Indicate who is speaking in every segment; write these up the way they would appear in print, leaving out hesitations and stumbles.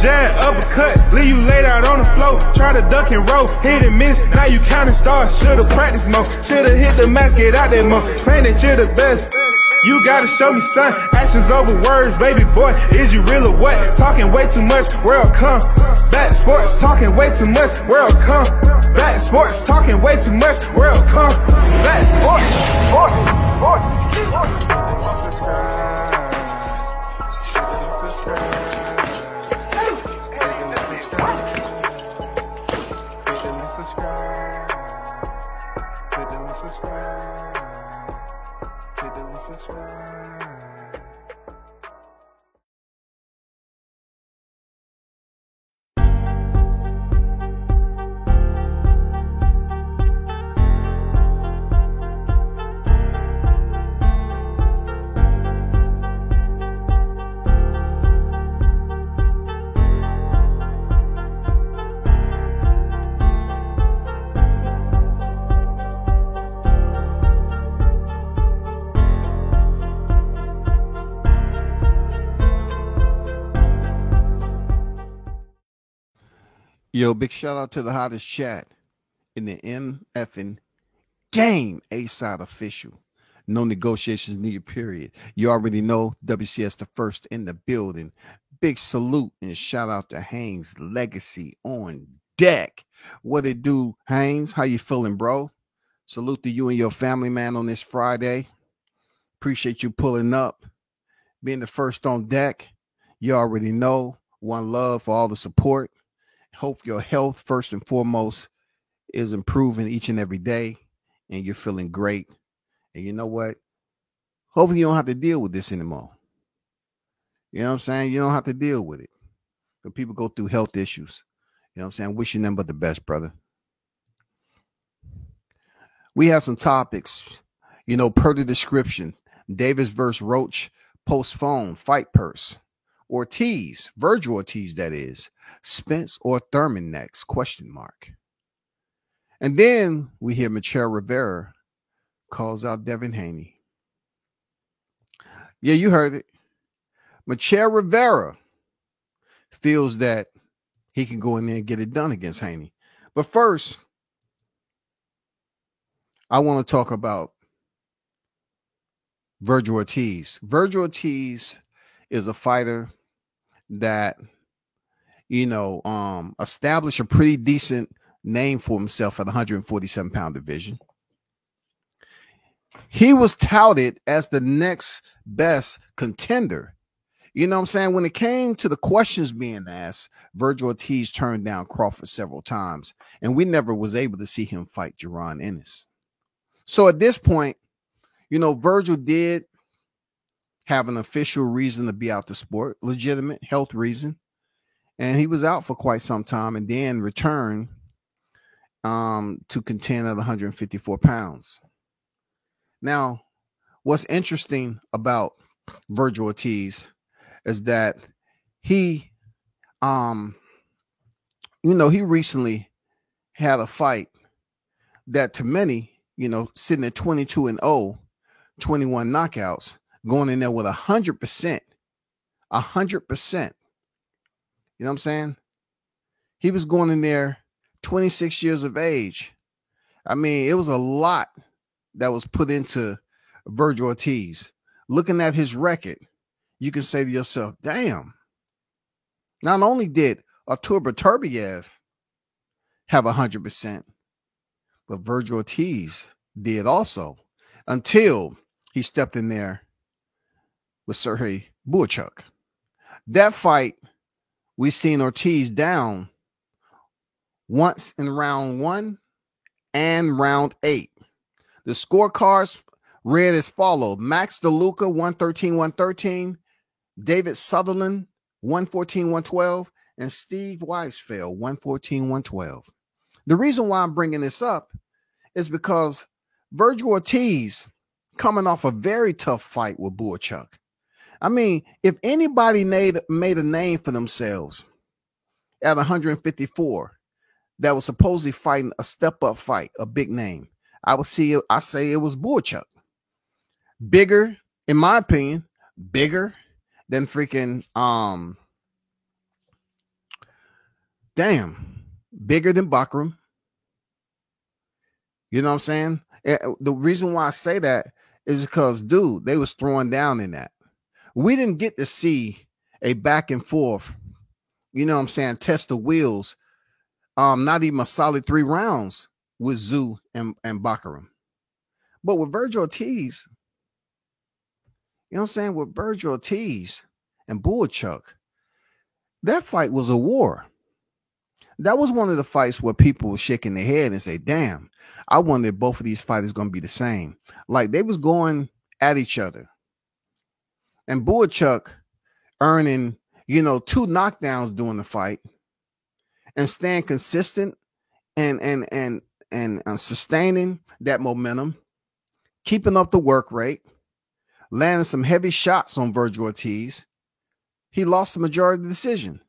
Speaker 1: jab, uppercut, leave you laid out on the floor. Try to duck and roll, hit and miss, now you counting stars. Should've practiced more, should've hit the mask, get out there more. Claim that you're the best. You gotta show me, son. Actions over words, baby boy. Is you real or what? Talking way too much, world come. Back sports, talking way too much, world come. Back sports, talking way too much, world come. Back sports,
Speaker 2: Yo, big shout out to the hottest chat in the MFing game, A-Side official. No negotiations needed, period. You already know WCS the first in the building. Big salute and shout out to Haynes Legacy on deck. What it do, Haynes? How you feeling, bro? Salute to you and your family, man, on this Friday. Appreciate you pulling up, being the first on deck. You already know. One love for all the support. Hope your health, first and foremost, is improving each and every day, and you're feeling great. And you know what? Hopefully you don't have to deal with this anymore. You know what I'm saying? You don't have to deal with it. But people go through health issues. You know what I'm saying? Wishing them but the best, brother. We have some topics, per the description. Davis versus Roach, postpone, fight purse. Ortiz, Virgil Ortiz, that is. Spence or Thurman next, ? And then we hear Michelle Rivera calls out Devin Haney. Yeah, you heard it. Michelle Rivera feels that he can go in there and get it done against Haney. But first, I want to talk about Virgil Ortiz. Virgil Ortiz is a fighter that established a pretty decent name for himself at the 147-pound division. He was touted as the next best contender. You know what I'm saying? When it came to the questions being asked, Virgil Ortiz turned down Crawford several times, and we never was able to see him fight Jaron Ennis. So at this point, Virgil did have an official reason to be out the sport, legitimate health reason. And he was out for quite some time and then returned to contend at 154 pounds. Now, what's interesting about Virgil Ortiz is that he recently had a fight that to many, sitting at 22-0, 21 knockouts, going in there with 100%. 100%. You know what I'm saying? He was going in there 26 years of age. I mean, it was a lot that was put into Virgil Ortiz. Looking at his record, you can say to yourself, damn. Not only did Artur Beterbiev have 100%, but Virgil Ortiz did also, until he stepped in there with Sergey Boychuk. That fight, we seen Ortiz down once in round 1 and round 8. The scorecards read as follows: Max DeLuca 113-113, David Sutherland 114-112, and Steve Weisfeld 114-112. The reason why I'm bringing this up is because Virgil Ortiz coming off a very tough fight with Boychuk. I mean, if anybody made a name for themselves at 154 that was supposedly fighting a step-up fight, a big name, I say it was Boychuk. Bigger, in my opinion, bigger than freaking Damn, bigger than Bakram. You know what I'm saying? The reason why I say that is because, dude, they was throwing down in that. We didn't get to see a back and forth, you know what I'm saying, test the wheels. Not even a solid 3 rounds with Tszyu and Bakram. But with Vergil Ortiz, you know what I'm saying, with Vergil Ortiz and Boychuk, that fight was a war. That was one of the fights where people were shaking their head and say, damn, I wonder if both of these fighters going to be the same. Like, they was going at each other. And Boychuk earning, 2 knockdowns during the fight and staying consistent and sustaining that momentum, keeping up the work rate, landing some heavy shots on Vergil Ortiz. He lost the majority of the decision.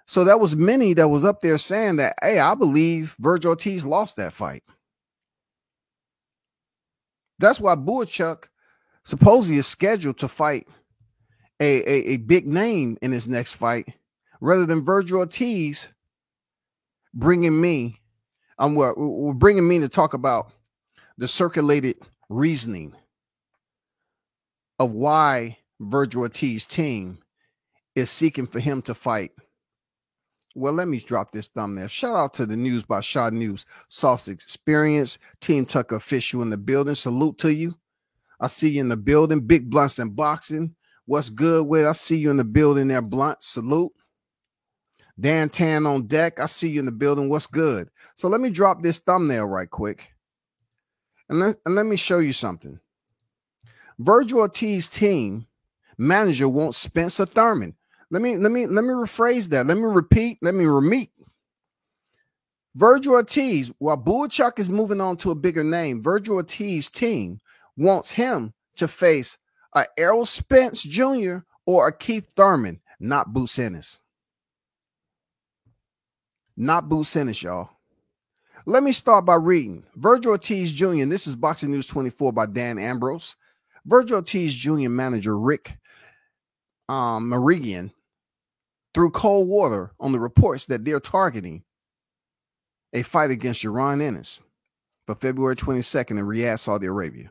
Speaker 2: So that was many that was up there saying that, hey, I believe Vergil Ortiz lost that fight. That's why Boychuk supposedly is scheduled to fight a big name in his next fight, rather than Vergil Ortiz bringing me to talk about the circulated reasoning of why Vergil Ortiz's team is seeking for him to fight. Well, let me drop this thumbnail. Shout out to the News by Shaw News, Sauce Experience, Team Tucker Official in the building. Salute to you. I see you in the building. Big Blunts and Boxing. What's good with? I see you in the building there, Blunt. Salute. Dan Tan on deck. I see you in the building. What's good? So let me drop this thumbnail right quick. And let me show you something. Vergil Ortiz's team manager wants Spencer Thurman. Let me rephrase that. Let me repeat. Vergil Ortiz, while Boychuk is moving on to a bigger name, Vergil Ortiz's team wants him to face a Errol Spence Jr. or a Keith Thurman, not Boots Ennis. Not Boots Ennis, y'all. Let me start by reading Vergil Ortiz Jr., and this is Boxing News 24 by Dan Ambrose. Vergil Ortiz Jr. manager Rick Marigian threw cold water on the reports that they're targeting a fight against Jaron Ennis for February 22nd in Riyadh, Saudi Arabia.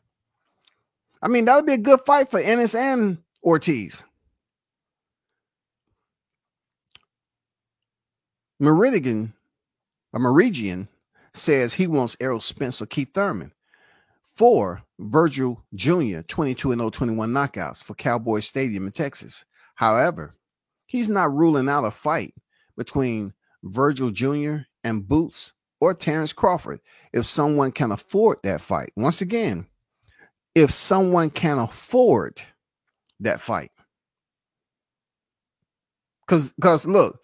Speaker 2: I mean, that would be a good fight for Ennis and Ortiz. Marigian says he wants Errol Spence or Keith Thurman for Vergil Jr. 22-0, 21 knockouts for Cowboy Stadium in Texas. However, he's not ruling out a fight between Vergil Jr. and Boots or Terrence Crawford if someone can afford that fight. Once again, if someone can afford that fight. Because look,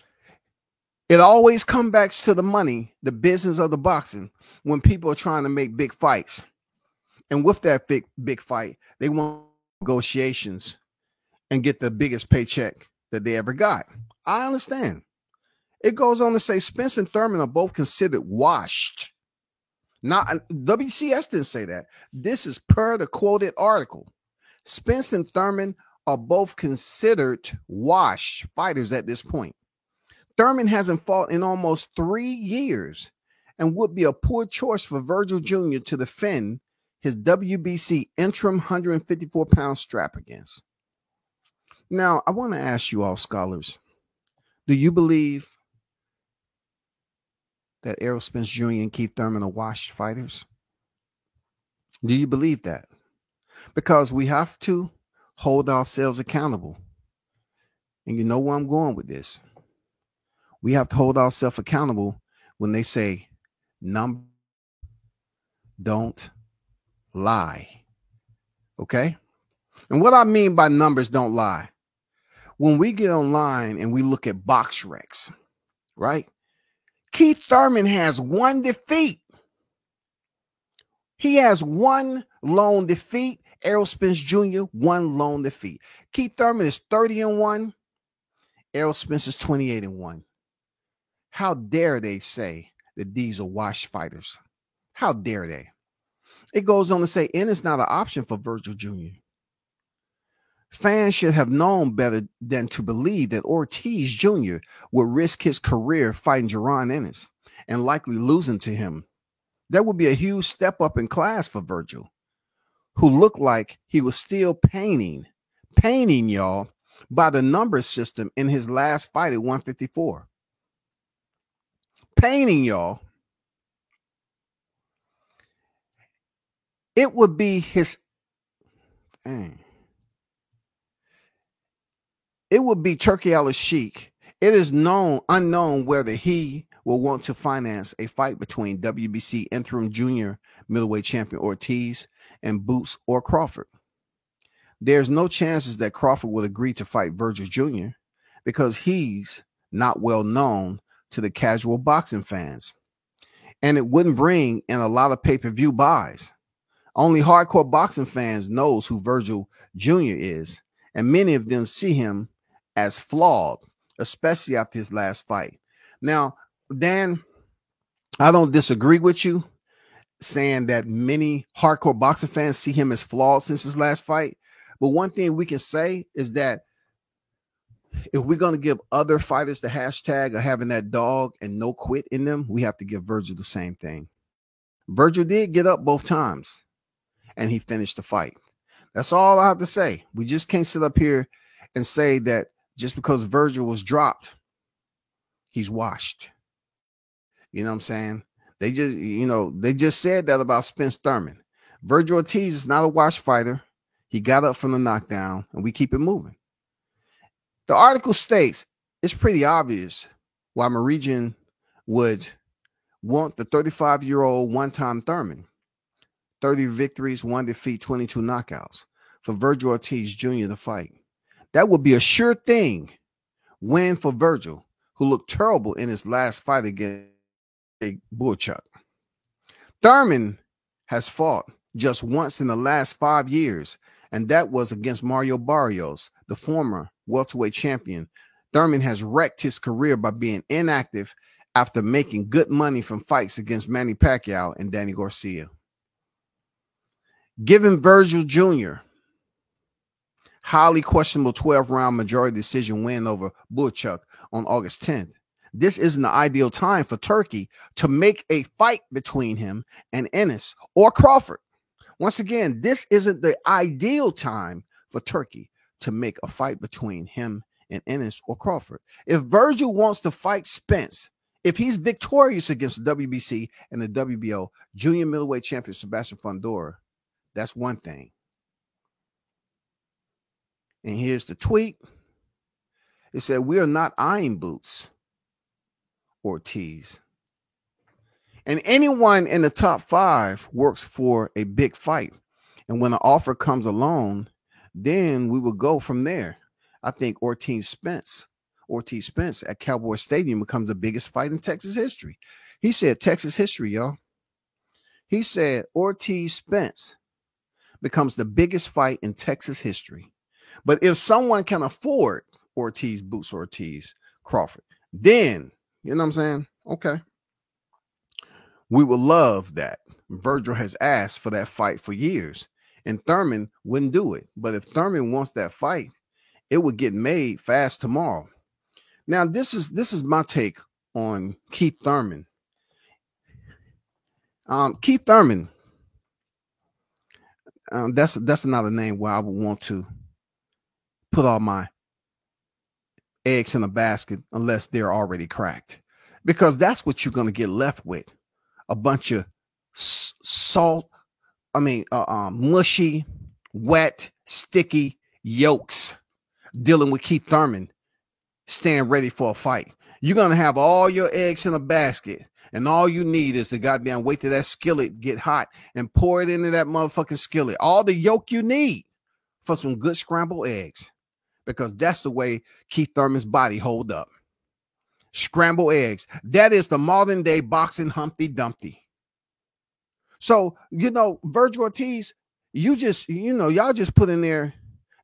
Speaker 2: it always comes back to the money, the business of the boxing, when people are trying to make big fights. And with that big fight, they want negotiations and get the biggest paycheck that they ever got. I understand. It goes on to say Spence and Thurman are both considered washed. Not WCS didn't say that. This is per the quoted article. Spence and Thurman are both considered washed fighters at this point. Thurman hasn't fought in almost 3 years and would be a poor choice for Vergil Jr. to defend his WBC interim 154-pound strap against. Now, I want to ask you all scholars, do you believe that Errol Spence Jr. and Keith Thurman are washed fighters? Do you believe that? Because we have to hold ourselves accountable. And you know where I'm going with this. We have to hold ourselves accountable when they say, numbers don't lie. Okay? And what I mean by numbers don't lie, when we get online and we look at BoxRec, right? Keith Thurman has 1 defeat. He has 1 lone defeat. Errol Spence Jr., 1 lone defeat. Keith Thurman is 30-1. Errol Spence is 28-1. How dare they say that these are washed fighters? How dare they? It goes on to say, and it's not an option for Vergil Jr. Fans should have known better than to believe that Ortiz Jr. would risk his career fighting Jaron Ennis and likely losing to him. That would be a huge step up in class for Virgil, who looked like he was still painting y'all by the number system in his last fight at 154. Painting y'all. It would be his. It would be Turki Al-Sheikh. It is unknown whether he will want to finance a fight between WBC interim junior middleweight champion Ortiz and Boots or Crawford. There's no chances that Crawford would agree to fight Virgil Jr. because he's not well known to the casual boxing fans. And it wouldn't bring in a lot of pay-per-view buys. Only hardcore boxing fans knows who Virgil Jr. is, and many of them see him as flawed, especially after his last fight. Now, Dan, I don't disagree with you saying that many hardcore boxing fans see him as flawed since his last fight. But one thing we can say is that if we're going to give other fighters the hashtag of having that dog and no quit in them, we have to give Virgil the same thing. Virgil did get up both times and he finished the fight. That's all I have to say. We just can't sit up here and say that just because Virgil was dropped, he's washed. You know what I'm saying? They just said that about Spence Thurman. Virgil Ortiz is not a washed fighter. He got up from the knockdown, and we keep it moving. The article states it's pretty obvious why Meridian would want the 35-year-old one-time Thurman, 30 victories, 1 defeat, 22 knockouts, for Virgil Ortiz Jr. to fight. That would be a sure thing win for Virgil, who looked terrible in his last fight against Boychuk. Thurman has fought just once in the last 5 years, and that was against Mario Barrios, the former welterweight champion. Thurman has wrecked his career by being inactive after making good money from fights against Manny Pacquiao and Danny Garcia. Given Virgil Jr. highly questionable 12-round majority decision win over Boychuk on August 10th, this isn't the ideal time for Turki to make a fight between him and Ennis or Crawford. Once again, this isn't the ideal time for Turki to make a fight between him and Ennis or Crawford. If Virgil wants to fight Spence, if he's victorious against the WBC and the WBO junior middleweight champion Sebastian Fundora, that's one thing. And here's the tweet. It said, "We are not eyeing Boots Ortiz. And anyone in the top 5 works for a big fight. And when an offer comes along, then we will go from there. I think Ortiz Spence at Cowboy Stadium becomes the biggest fight in Texas history." He said Texas history, y'all. He said Ortiz Spence becomes the biggest fight in Texas history. But if someone can afford Ortiz, Boots Ortiz, Crawford, then, you know what I'm saying? Okay. We would love that. Virgil has asked for that fight for years, and Thurman wouldn't do it. But if Thurman wants that fight, it would get made fast tomorrow. Now, this is my take on Keith Thurman. Keith Thurman, that's another name where I would want to put all my eggs in a basket unless they're already cracked, because that's what you're going to get left with. A bunch of mushy, wet, sticky yolks dealing with Keith Thurman staying ready for a fight. You're going to have all your eggs in a basket, and all you need is to goddamn wait till that skillet get hot and pour it into that motherfucking skillet. All the yolk you need for some good scrambled eggs, because that's the way Keith Thurman's body hold up. Scrambled eggs. That is the modern day boxing Humpty Dumpty. So, Virgil Ortiz, y'all just put in there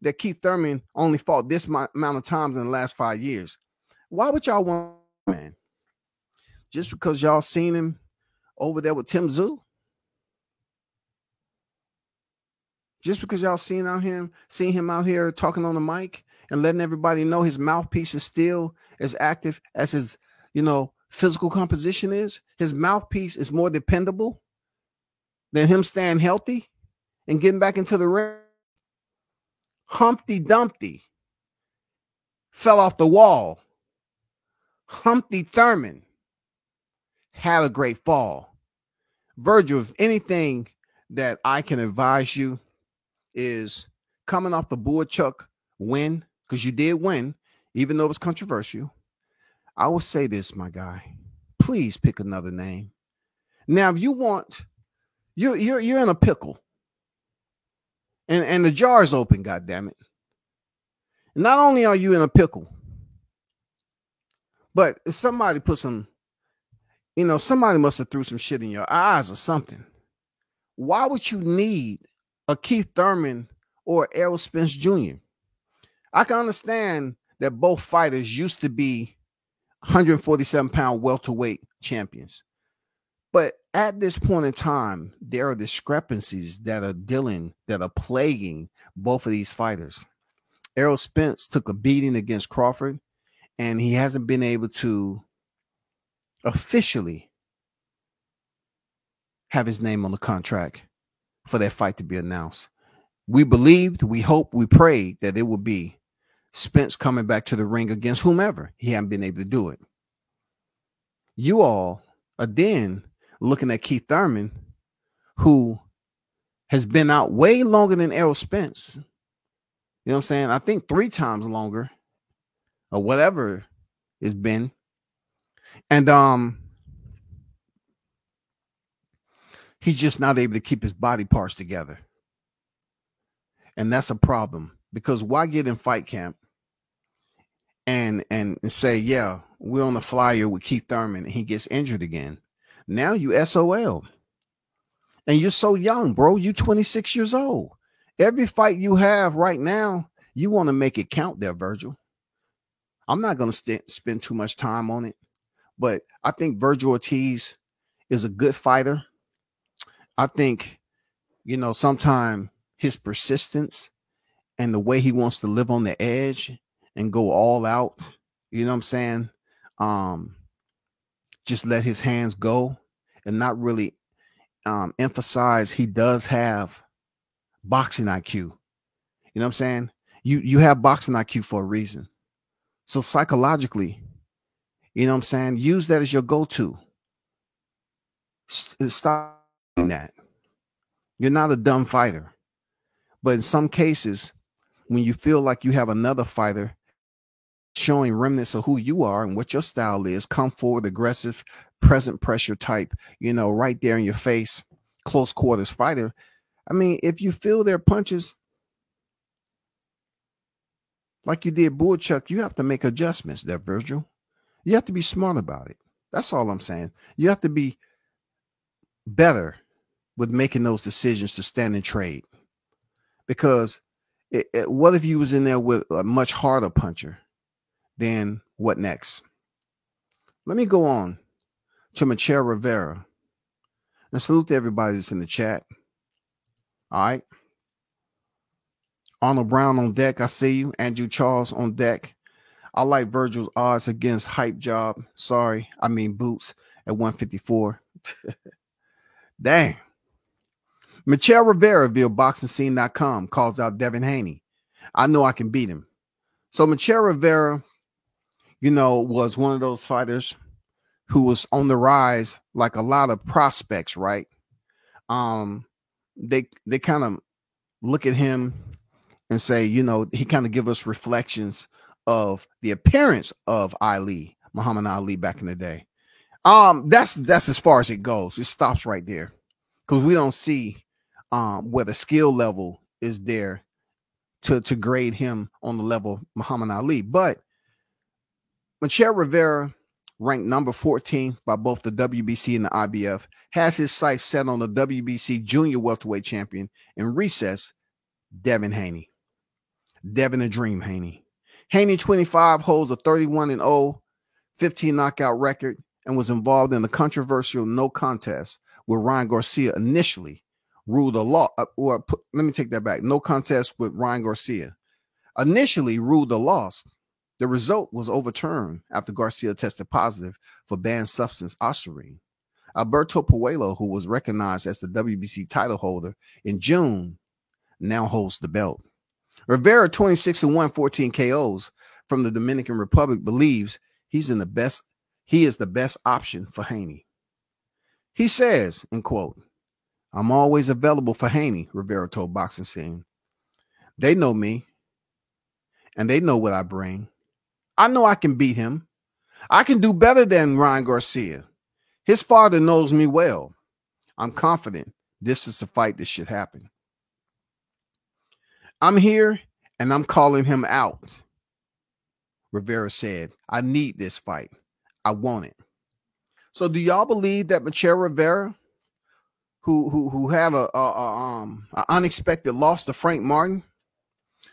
Speaker 2: that Keith Thurman only fought this amount of times in the last 5 years. Why would y'all want, man? Just because y'all seen him over there with Tim Tszyu? Just because y'all seen him out here talking on the mic and letting everybody know his mouthpiece is still as active as his, physical composition is. His mouthpiece is more dependable than him staying healthy and getting back into the ring. Humpty Dumpty fell off the wall. Humpty Thurman had a great fall. Virgil, if anything that I can advise you is coming off the Boychuk win, because you did win, even though it was controversial. I will say this, my guy. Please pick another name. Now, if you want, you're in a pickle. And the jar is open, goddammit. Not only are you in a pickle, but if somebody put some, somebody must have threw some shit in your eyes or something. Why would you need a Keith Thurman or Errol Spence Jr.? I can understand that both fighters used to be 147-pound welterweight champions. But at this point in time, there are discrepancies that are plaguing both of these fighters. Errol Spence took a beating against Crawford, and he hasn't been able to officially have his name on the contract for that fight to be announced. We believed, we hoped, we prayed that it would be Spence coming back to the ring against whomever. He hadn't been able to do it. You all are then looking at Keith Thurman, who has been out way longer than Errol Spence. You know what I'm saying? I think 3 times longer or whatever it's been. And he's just not able to keep his body parts together. And that's a problem, because why get in fight camp and say, yeah, we're on the flyer with Keith Thurman and he gets injured again? Now you SOL. And you're so young, bro. You're 26 years old. Every fight you have right now, you want to make it count there, Virgil. I'm not going to spend too much time on it, but I think Virgil Ortiz is a good fighter. I think, sometimes his persistence and the way he wants to live on the edge and go all out, you know what I'm saying? Just let his hands go and not really emphasize he does have boxing IQ. You know what I'm saying? You have boxing IQ for a reason. So psychologically, you know what I'm saying? Use that as your go-to. Stop doing that. You're not a dumb fighter. But in some cases, when you feel like you have another fighter showing remnants of who you are and what your style is, come forward, aggressive, present pressure type, right there in your face, close quarters fighter. I mean, if you feel their punches like you did Boychuk, you have to make adjustments there, Virgil. You have to be smart about it. That's all I'm saying. You have to be better with making those decisions to stand and trade. Because what if you was in there with a much harder puncher? Then what next? Let me go on to Michelle Rivera. And salute to everybody that's in the chat. All right. Arnold Brown on deck. I see you. Andrew Charles on deck. I like Virgil's odds against Hype Job. Sorry, I mean Boots at 154. Dang. Michelle Rivera via BoxingScene.com calls out Devin Haney. I know I can beat him. So Michelle Rivera, was one of those fighters who was on the rise like a lot of prospects, right? They kind of look at him and say, he kind of give us reflections of the appearance of Muhammad Ali back in the day. That's as far as it goes. It stops right there, because we don't see where the skill level is there to grade him on the level of Muhammad Ali. But Michelle Rivera, ranked number 14 by both the WBC and the IBF, has his sights set on the WBC junior welterweight champion in recess, Devin Haney. Devin the Dream Haney. Haney, 25, holds a 31-0, 15 knockout record and was involved in the controversial no contest with Ryan Garcia initially ruled the law. Let me take that back. No contest with Ryan Garcia. Initially ruled a loss. The result was overturned after Garcia tested positive for banned substance ostarine. Alberto Puello, who was recognized as the WBC title holder in June, now holds the belt. Rivera, 26-1, 14 KOs from the Dominican Republic, believes he is the best option for Haney. He says, in quote, "I'm always available for Haney," Rivera told Boxing Scene. "They know me, and they know what I bring. I know I can beat him. I can do better than Ryan Garcia. His father knows me well. I'm confident this is the fight that should happen. I'm here, and I'm calling him out," Rivera said. "I need this fight. I want it." So do y'all believe that Michel Rivera, who had an unexpected loss to Frank Martin,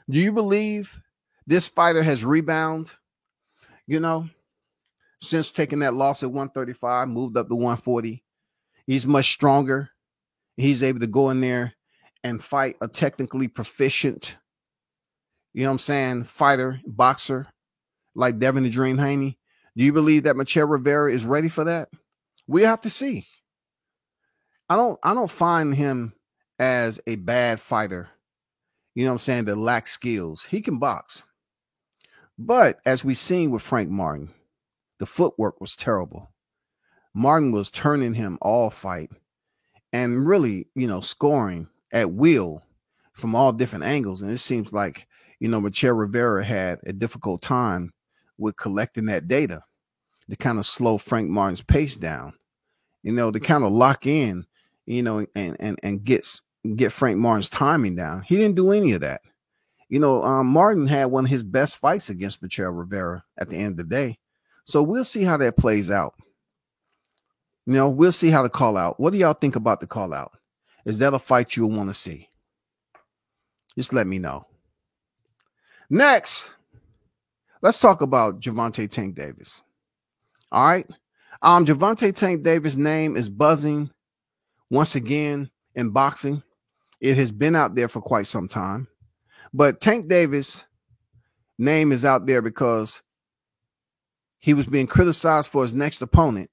Speaker 2: do you believe this fighter has rebounded, since taking that loss at 135, moved up to 140? He's much stronger. He's able to go in there and fight a technically proficient, fighter, boxer like Devin the Dream Haney. Do you believe that Michel Rivera is ready for that? We have to see. I don't find him as a bad fighter, that lacks skills. He can box. But as we've seen with Frank Martin, the footwork was terrible. Martin was turning him all fight and really, scoring at will from all different angles. And it seems like, Michel Rivera had a difficult time with collecting that data to kind of slow Frank Martin's pace down, to kind of lock in, and get Frank Martin's timing down. He didn't do any of that. Martin had one of his best fights against Michel Rivera at the end of the day. So we'll see how that plays out. We'll see how the call out. What do y'all think about the call out? Is that a fight you'll want to see? Just let me know. Next, let's talk about Gervonta Tank Davis. All right. Gervonta Tank Davis' name is buzzing once again in boxing. It has been out there for quite some time. But Tank Davis' name is out there because he was being criticized for his next opponent.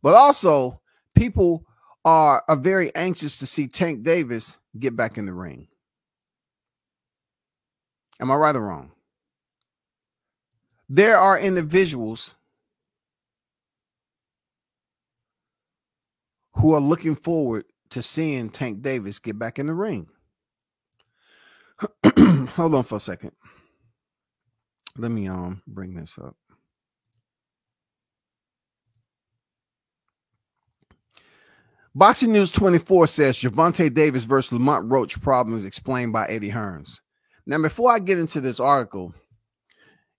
Speaker 2: But also, people are very anxious to see Tank Davis get back in the ring. Am I right or wrong? There are individuals who are looking forward to seeing Tank Davis get back in the ring. Hold on for a second. Let me bring this up. Boxing News 24 says Gervonta Davis versus Lamont Roach problems explained by Eddie Hearns. Now, before I get into this article,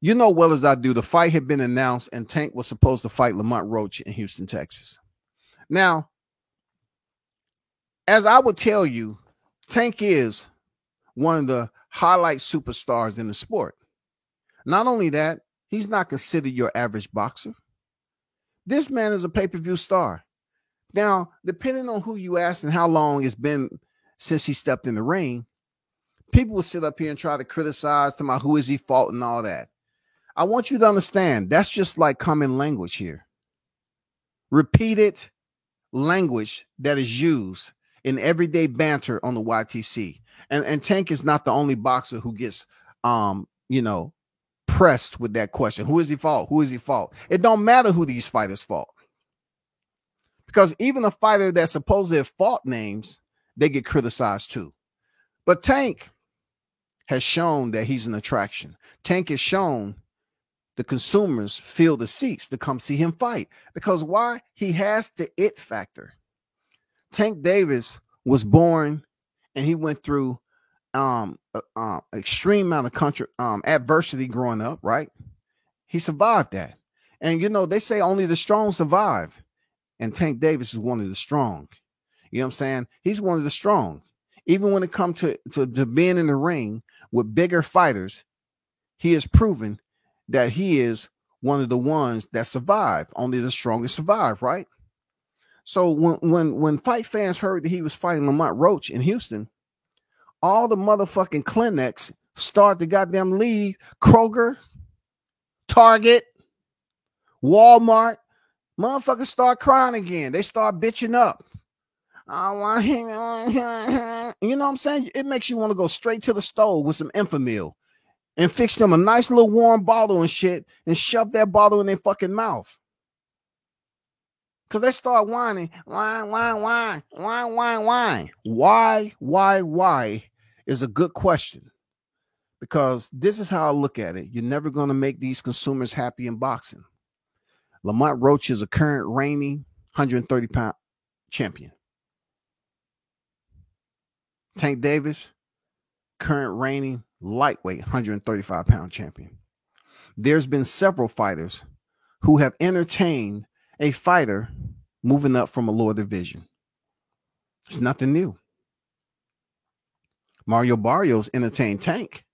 Speaker 2: you know well as I do, the fight had been announced and Tank was supposed to fight Lamont Roach in Houston, Texas. Now, as I would tell you, Tank is one of the highlight superstars in the sport. Not only that, he's not considered your average boxer. This man is a pay-per-view star. Now, depending on who you ask and how long it's been since he stepped in the ring, people will sit up here and try to criticize to my who is he fought and all that. I want you to understand that's just like common language here. Repeated language that is used in everyday banter on the YTC. And Tank is not the only boxer who gets pressed with that question. Who is he fought? Who is he fought? It don't matter who these fighters fought. Because even a fighter that supposedly have fought names, they get criticized too. But Tank has shown that he's an attraction. Tank has shown the consumers fill the seats to come see him fight. Because why? He has the it factor. Tank Davis was born and he went through extreme amount of adversity growing up, right? He survived that. And, they say only the strong survive. And Tank Davis is one of the strong. You know what I'm saying? He's one of the strong. Even when it comes to being in the ring with bigger fighters, he has proven that he is one of the ones that survive. Only the strongest survive, right? So when fight fans heard that he was fighting Lamont Roach in Houston, all the motherfucking clinics started to goddamn leave. Kroger, Target, Walmart, motherfuckers start crying again. They start bitching up. You know what I'm saying? It makes you want to go straight to the stove with some Enfamil and fix them a nice little warm bottle and shit and shove that bottle in their fucking mouth. Because they start whining. Whine. Why is a good question. Because this is how I look at it. You're never going to make these consumers happy in boxing. Lamont Roach is a current reigning 130-pound champion. Tank Davis, current reigning lightweight 135-pound champion. There's been several fighters who have entertained a fighter moving up from a lower division. It's nothing new. Mario Barrios entertained Tank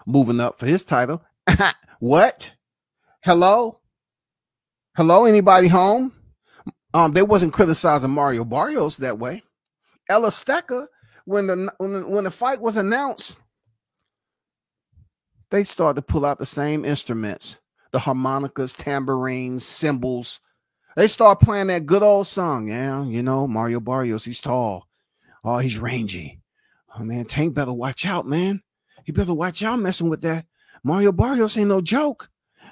Speaker 2: moving up for his title. What? Hello? Anybody home? They wasn't criticizing Mario Barrios that way. El Azteca, when the fight was announced, they started to pull out the same instruments, the harmonicas, tambourines, cymbals. They start playing that good old song. Yeah, you know, Mario Barrios, he's tall. Oh, he's rangy. Oh, man, Tank better watch out, man. He better watch out messing with that. Mario Barrios ain't no joke,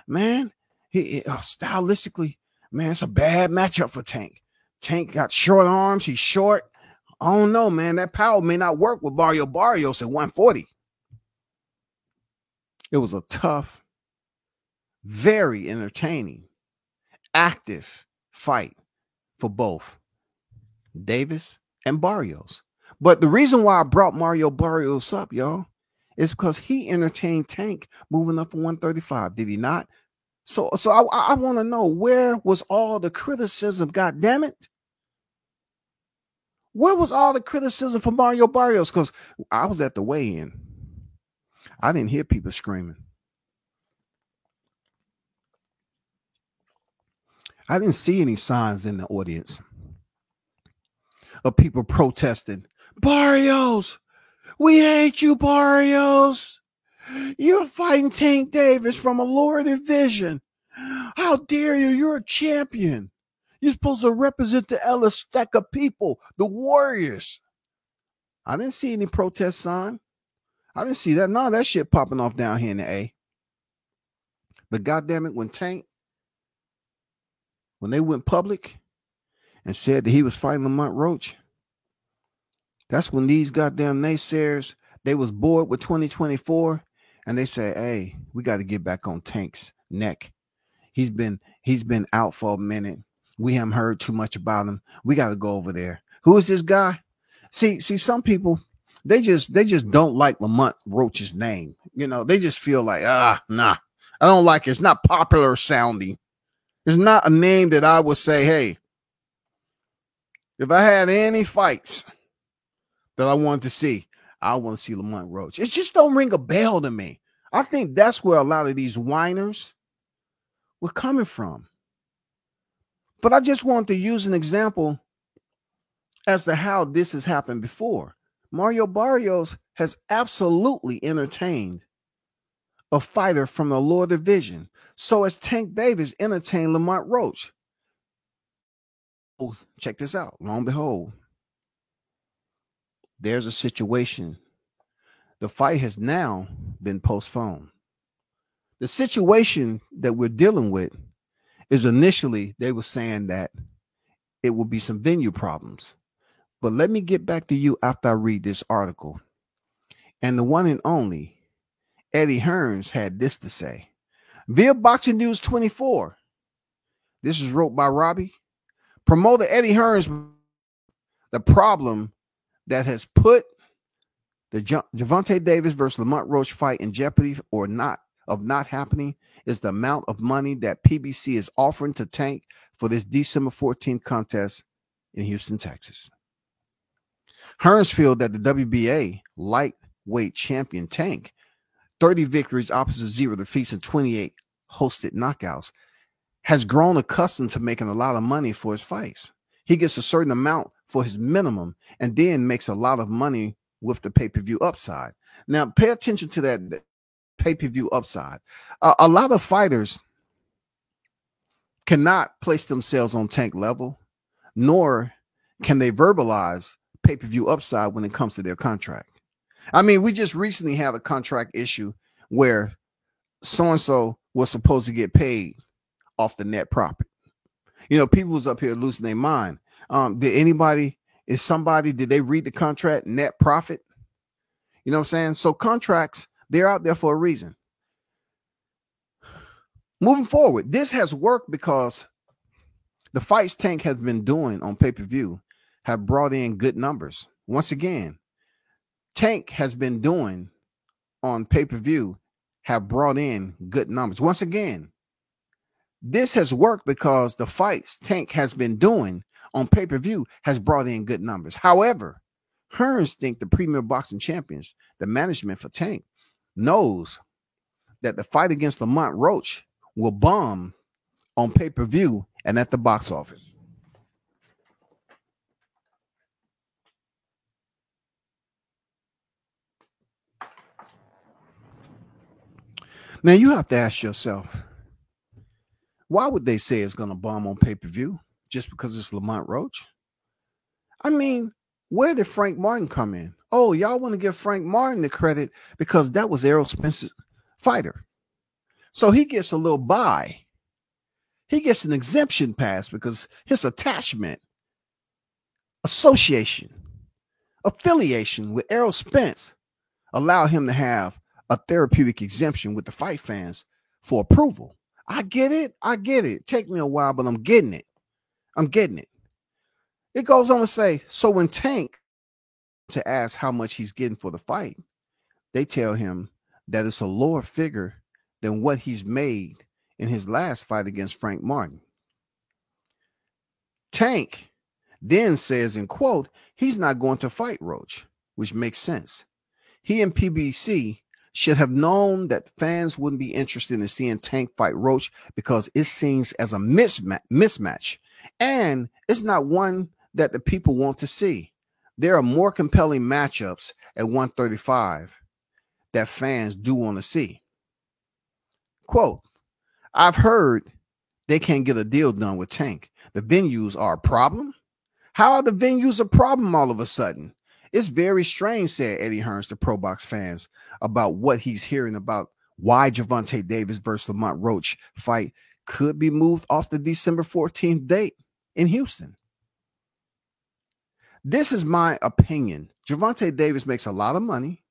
Speaker 2: man. He stylistically, man, it's a bad matchup for Tank. Tank got short arms. He's short. I don't know, man. That power may not work with Mario Barrios at 140. It was a tough, very entertaining, active fight for both Davis and Barrios. But the reason why I brought Mario Barrios up, y'all, is because he entertained Tank moving up from 135. Did he not? So I want to know, where was all the criticism? God damn it. Where was all the criticism for Mario Barrios? Because I was at the weigh-in. I didn't hear people screaming. I didn't see any signs in the audience of people protesting. Barrios, we hate you, Barrios. You're fighting Tank Davis from a lower division. How dare you? You're a champion. You're supposed to represent the El Azteca people, the Warriors. I didn't see any protest sign. I didn't see that. None of that shit popping off down here in the A. But goddamn it, when they went public and said that he was fighting Lamont Roach, that's when these goddamn naysayers, they was bored with 2024, and they said, hey, we got to get back on Tank's neck. He's been out for a minute. We haven't heard too much about him. We got to go over there. Who is this guy? See, some people, they just don't like Lamont Roach's name. You know, they just feel like, nah, I don't like it. It's not popular sounding. It's not a name that I would say, hey, if I had any fights that I wanted to see, I want to see Lamont Roach. It just don't ring a bell to me. I think that's where a lot of these whiners were coming from. But I just wanted to use an example as to how this has happened before. Mario Barrios has absolutely entertained a fighter from the lower division. So as Tank Davis entertained Lamont Roach. Oh, check this out. Lo and behold, there's a situation. The fight has now been postponed. The situation that we're dealing with is, initially they were saying that it will be some venue problems. But let me get back to you after I read this article. And the one and only Eddie Hearns had this to say via Boxing News 24. This is wrote by Robbie. Promoter Eddie Hearns, the problem that has put the Gervonta Davis versus Lamont Roach fight in jeopardy or not happening is the amount of money that PBC is offering to Tank for this December 14th contest in Houston, Texas. Hearns feels that the WBA lightweight champion Tank, 30 victories opposite 0 defeats and 28 hosted knockouts, has grown accustomed to making a lot of money for his fights. He gets a certain amount for his minimum and then makes a lot of money with the pay-per-view upside. Now, pay attention to that pay-per-view upside. A lot of fighters cannot place themselves on Tank level, nor can they verbalize pay-per-view upside when it comes to their contract. I mean, we just recently had a contract issue where so-and-so was supposed to get paid off the net profit. You know, people was up here losing their mind. Did they read the contract net profit? You know what I'm saying? So contracts, they're out there for a reason. Moving forward, this has worked because the fights Tank has been doing on pay-per-view have brought in good numbers. Once again, Tank has been doing on pay-per-view have brought in good numbers. Once again, this has worked because the fights Tank has been doing on pay-per-view has brought in good numbers. However, Hearns think the Premier Boxing Champions, the management for Tank, knows that the fight against Lamont Roach will bomb on pay-per-view and at the box office. Now you have to ask yourself, why would they say it's going to bomb on pay-per-view just because it's Lamont Roach? I mean, where did Frank Martin come in? Oh, y'all want to give Frank Martin the credit because that was Errol Spence's fighter. So he gets a little buy. He gets an exemption pass because his attachment, association, affiliation with Errol Spence allow him to have a therapeutic exemption with the fight fans for approval. I get it. Take me a while, but I'm getting it. It goes on to say, so when Tank to ask how much he's getting for the fight, they tell him that it's a lower figure than what he's made in his last fight against Frank Martin. Tank then says, in quote, he's not going to fight Roach, which makes sense. He and PBC should have known that fans wouldn't be interested in seeing Tank fight Roach because it seems as a mismatch, and it's not one that the people want to see. There are more compelling matchups at 135 that fans do want to see. Quote, I've heard they can't get a deal done with Tank. The venues are a problem. How are the venues a problem all of a sudden? It's very strange, said Eddie Hearns to Pro Box fans about what he's hearing about why Gervonta Davis versus Lamont Roach fight could be moved off the December 14th date in Houston. This is my opinion. Gervonta Davis makes a lot of money.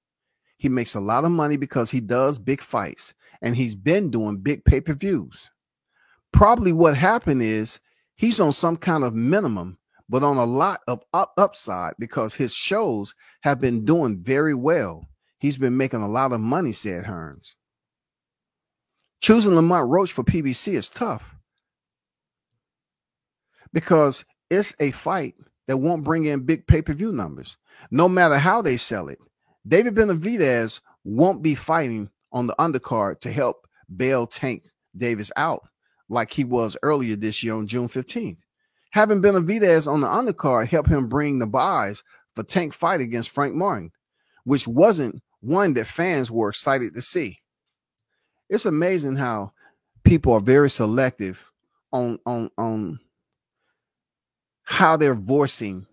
Speaker 2: He makes a lot of money because he does big fights and he's been doing big pay-per-views. Probably what happened is he's on some kind of minimum, but on a lot of upside because his shows have been doing very well. He's been making a lot of money, said Hearns. Choosing Lamont Roach for PBC is tough because it's a fight that won't bring in big pay-per-view numbers, no matter how they sell it. David Benavidez won't be fighting on the undercard to help bail Tank Davis out like he was earlier this year on June 15th. Having Benavidez on the undercard helped him bring the buys for Tank fight against Frank Martin, which wasn't one that fans were excited to see. It's amazing how people are very selective on how they're voicing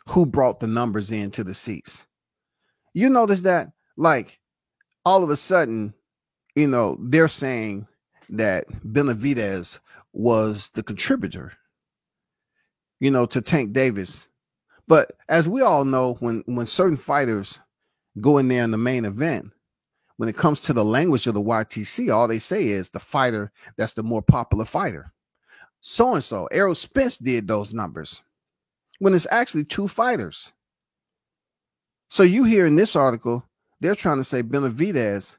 Speaker 2: who brought the numbers into the seats. You notice that, like, all of a sudden, you know, they're saying that Benavidez was the contributor, you know, to Tank Davis. But as we all know, when certain fighters go in there in the main event, when it comes to the language of the YTC, all they say is the fighter that's the more popular fighter. So-and-so, Errol Spence did those numbers when it's actually two fighters. So you hear in this article, they're trying to say Benavidez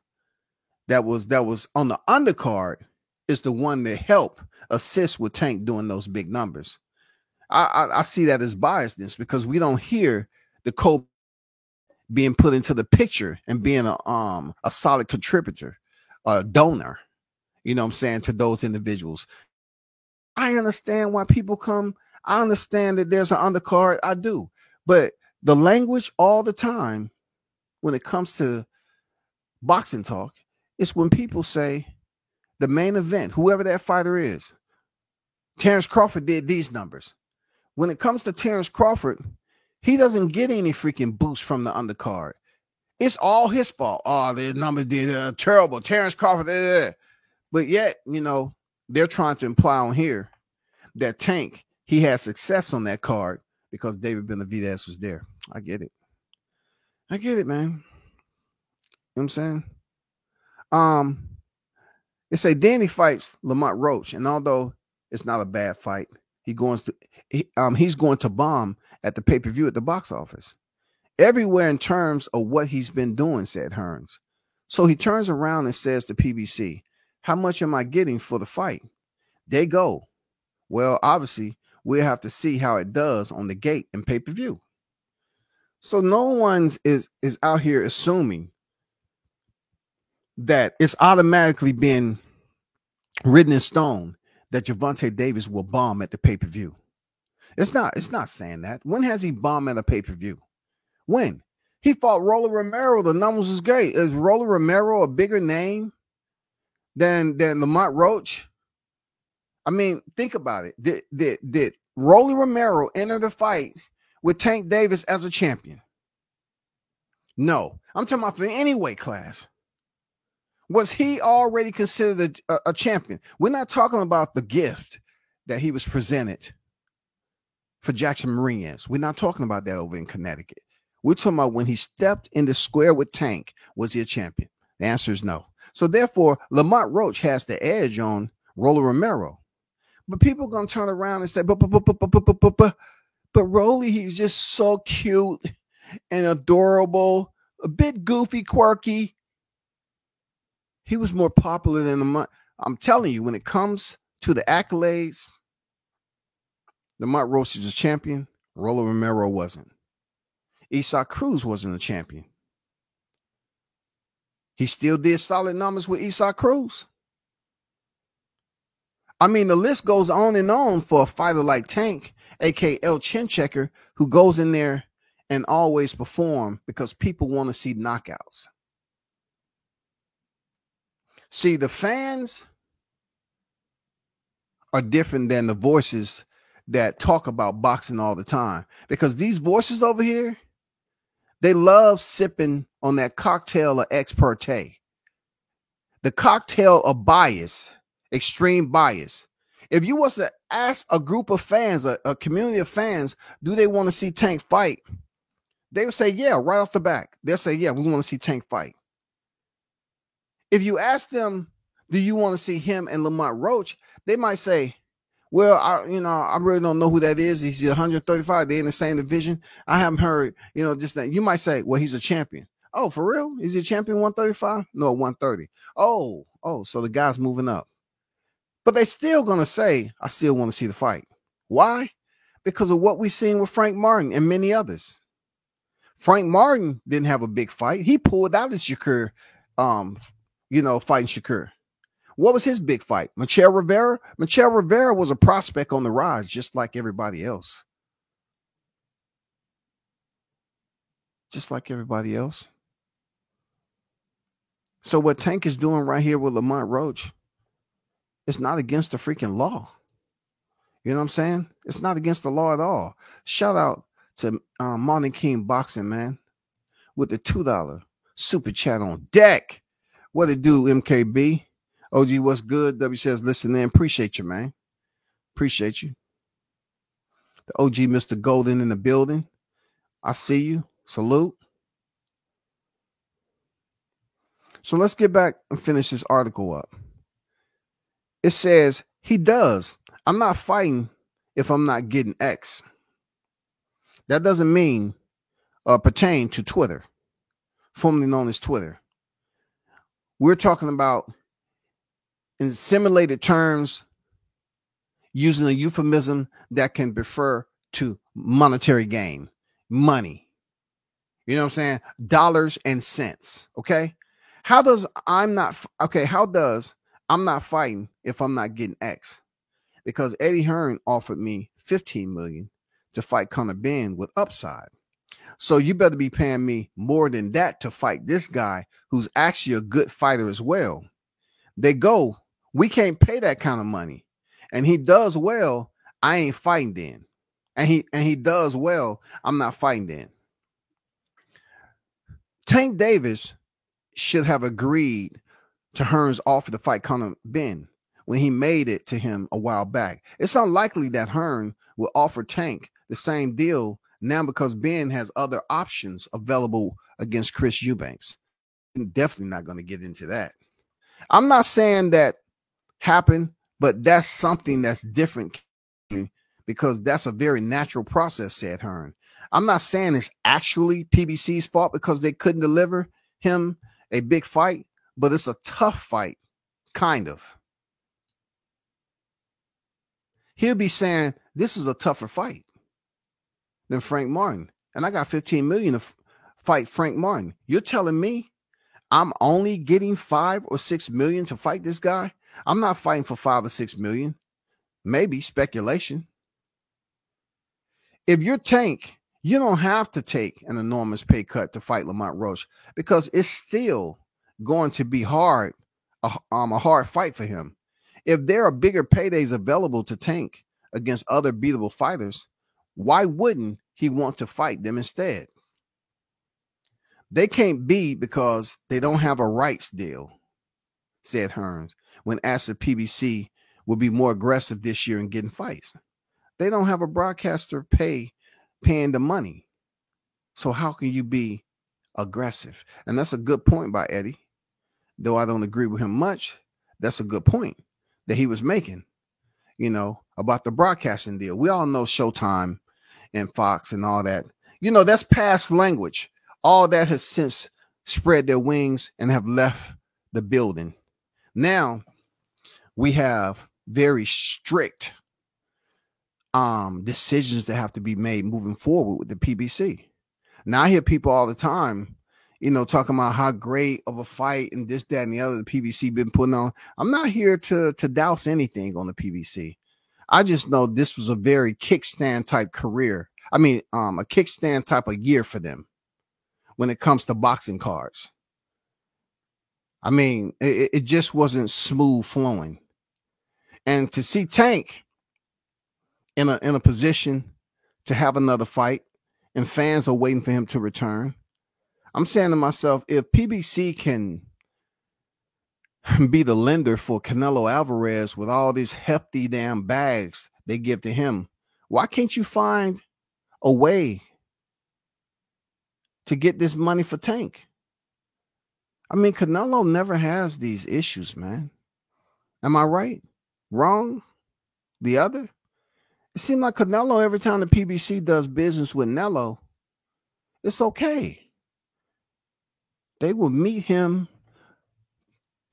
Speaker 2: that was on the undercard is the one that helped assist with Tank doing those big numbers. I see that as biasness because we don't hear the co being put into the picture and being a solid contributor, a donor, you know what I'm saying, to those individuals. I understand why people come I understand that there's an undercard. I do. But the language all the time when it comes to boxing talk is when people say the main event, whoever that fighter is, Terrence Crawford did these numbers. When it comes to Terrence Crawford, he doesn't get any freaking boost from the undercard. It's all his fault. Oh, the numbers did terrible. Terrence Crawford. But yet, they're trying to imply on here that Tank, he had success on that card because David Benavidez was there. I get it. Man. You know what I'm saying? It say Danny fights Lamont Roach, and although it's not a bad fight, he's going to bomb at the pay-per-view at the box office. Everywhere in terms of what he's been doing, said Hearns. So he turns around and says to PBC, how much am I getting for the fight? They go, well, obviously, we'll have to see how it does on the gate and pay-per-view. So no one's is out here assuming that it's automatically been written in stone that Gervonta Davis will bomb at the pay-per-view. It's not saying that. When has he bombed at a pay-per-view? When? He fought Rolly Romero. The numbers was great. Is Rolly Romero a bigger name than Lamont Roach? I mean, think about it. Did Rolly Romero enter the fight with Tank Davis as a champion? No. I'm talking about for any weight class. Was he already considered a champion? We're not talking about the gift that he was presented for Jackson Mariñez. We're not talking about that over in Connecticut. We're talking about when he stepped in the square with Tank, was he a champion? The answer is no. So therefore, Lamont Roach has the edge on Rolly Romero. But people are going to turn around and say, but Rolly, he's just so cute and adorable, a bit goofy, quirky. He was more popular than Lamont. I'm telling you, when it comes to the accolades, Lamont Roach is a champion. Rolly Romero wasn't. Isaac Cruz wasn't a champion. He still did solid numbers with Isaac Cruz. I mean, the list goes on and on for a fighter like Tank, aka El Chin Checker, who goes in there and always perform because people want to see knockouts. See, the fans are different than the voices that talk about boxing all the time, because these voices over here, they love sipping on that cocktail of ex-parte, the cocktail of bias, extreme bias. If you was to ask a group of fans, a community of fans, do they want to see Tank fight? They would say, yeah, right off the back. They'll say, yeah, we want to see Tank fight. If you ask them, do you want to see him and Lamont Roach? They might say, well, I really don't know who that is. He's 135. They're in the same division. I haven't heard, just that. You might say, well, he's a champion. Oh, for real? Is he a champion 135? No, 130. Oh, so the guy's moving up. But they still going to say, I still want to see the fight. Why? Because of what we've seen with Frank Martin and many others. Frank Martin didn't have a big fight. He pulled out his Shakur, fighting Shakur. What was his big fight? Michel Rivera? Michel Rivera was a prospect on the rise, just like everybody else. Just like everybody else. So what Tank is doing right here with Lamont Roach, it's not against the freaking law. You know what I'm saying? It's not against the law at all. Shout out to Martin King Boxing, man, with the $2 super chat on deck. What it do, MKB? OG, what's good? W says, listen in. Appreciate you, man. Appreciate you. The OG Mr. Golden in the building. I see you. Salute. So let's get back and finish this article up. It says, he does. I'm not fighting if I'm not getting X. That doesn't mean pertain to Twitter, formerly known as Twitter. We're talking about, in simulated terms, using a euphemism that can refer to monetary gain, money. You know what I'm saying? Dollars and cents. Okay. How does I'm not fighting if I'm not getting X? Because Eddie Hearn offered me $15 million to fight Conor Benn with upside. So you better be paying me more than that to fight this guy who's actually a good fighter as well. They go, we can't pay that kind of money. And he does well, I ain't fighting then. And he does well, I'm not fighting then. Tank Davis should have agreed to Hearn's offer to fight Conor Benn when he made it to him a while back. It's unlikely that Hearn will offer Tank the same deal now because Benn has other options available against Chris Eubanks. I'm definitely not going to get into that. I'm not saying that happened, but that's something that's different because that's a very natural process, said Hearn. I'm not saying it's actually PBC's fault because they couldn't deliver him a big fight, but it's a tough fight, kind of. He'll be saying, this is a tougher fight than Frank Martin. And I got $15 million to fight Frank Martin. You're telling me I'm only getting $5 or $6 million to fight this guy? I'm not fighting for $5 or $6 million. Maybe speculation. If you're Tank, you don't have to take an enormous pay cut to fight Lamont Roach because it's still going to be hard, a hard fight for him. If there are bigger paydays available to Tank against other beatable fighters, why wouldn't he want to fight them instead? They can't be because they don't have a rights deal, said Hearns, when asked if PBC will be more aggressive this year in getting fights. They don't have a broadcaster paying the money. So how can you be aggressive? And that's a good point by Eddie. Though I don't agree with him much, that's a good point that he was making, about the broadcasting deal. We all know Showtime and Fox and all that. That's past language. All that has since spread their wings and have left the building. Now we have very strict decisions that have to be made moving forward with the PBC. Now I hear people all the time, talking about how great of a fight and this, that, and the other the PBC been putting on. I'm not here to douse anything on the PBC. I just know this was a very kickstand type career. A kickstand type of year for them when it comes to boxing cards. It just wasn't smooth flowing. And to see Tank in a position to have another fight and fans are waiting for him to return, I'm saying to myself, if PBC can be the lender for Canelo Alvarez with all these hefty damn bags they give to him, why can't you find a way to get this money for Tank? Canelo never has these issues, man. Am I right? Wrong? The other? It seems like Canelo, every time the PBC does business with Nello, it's okay. They will meet him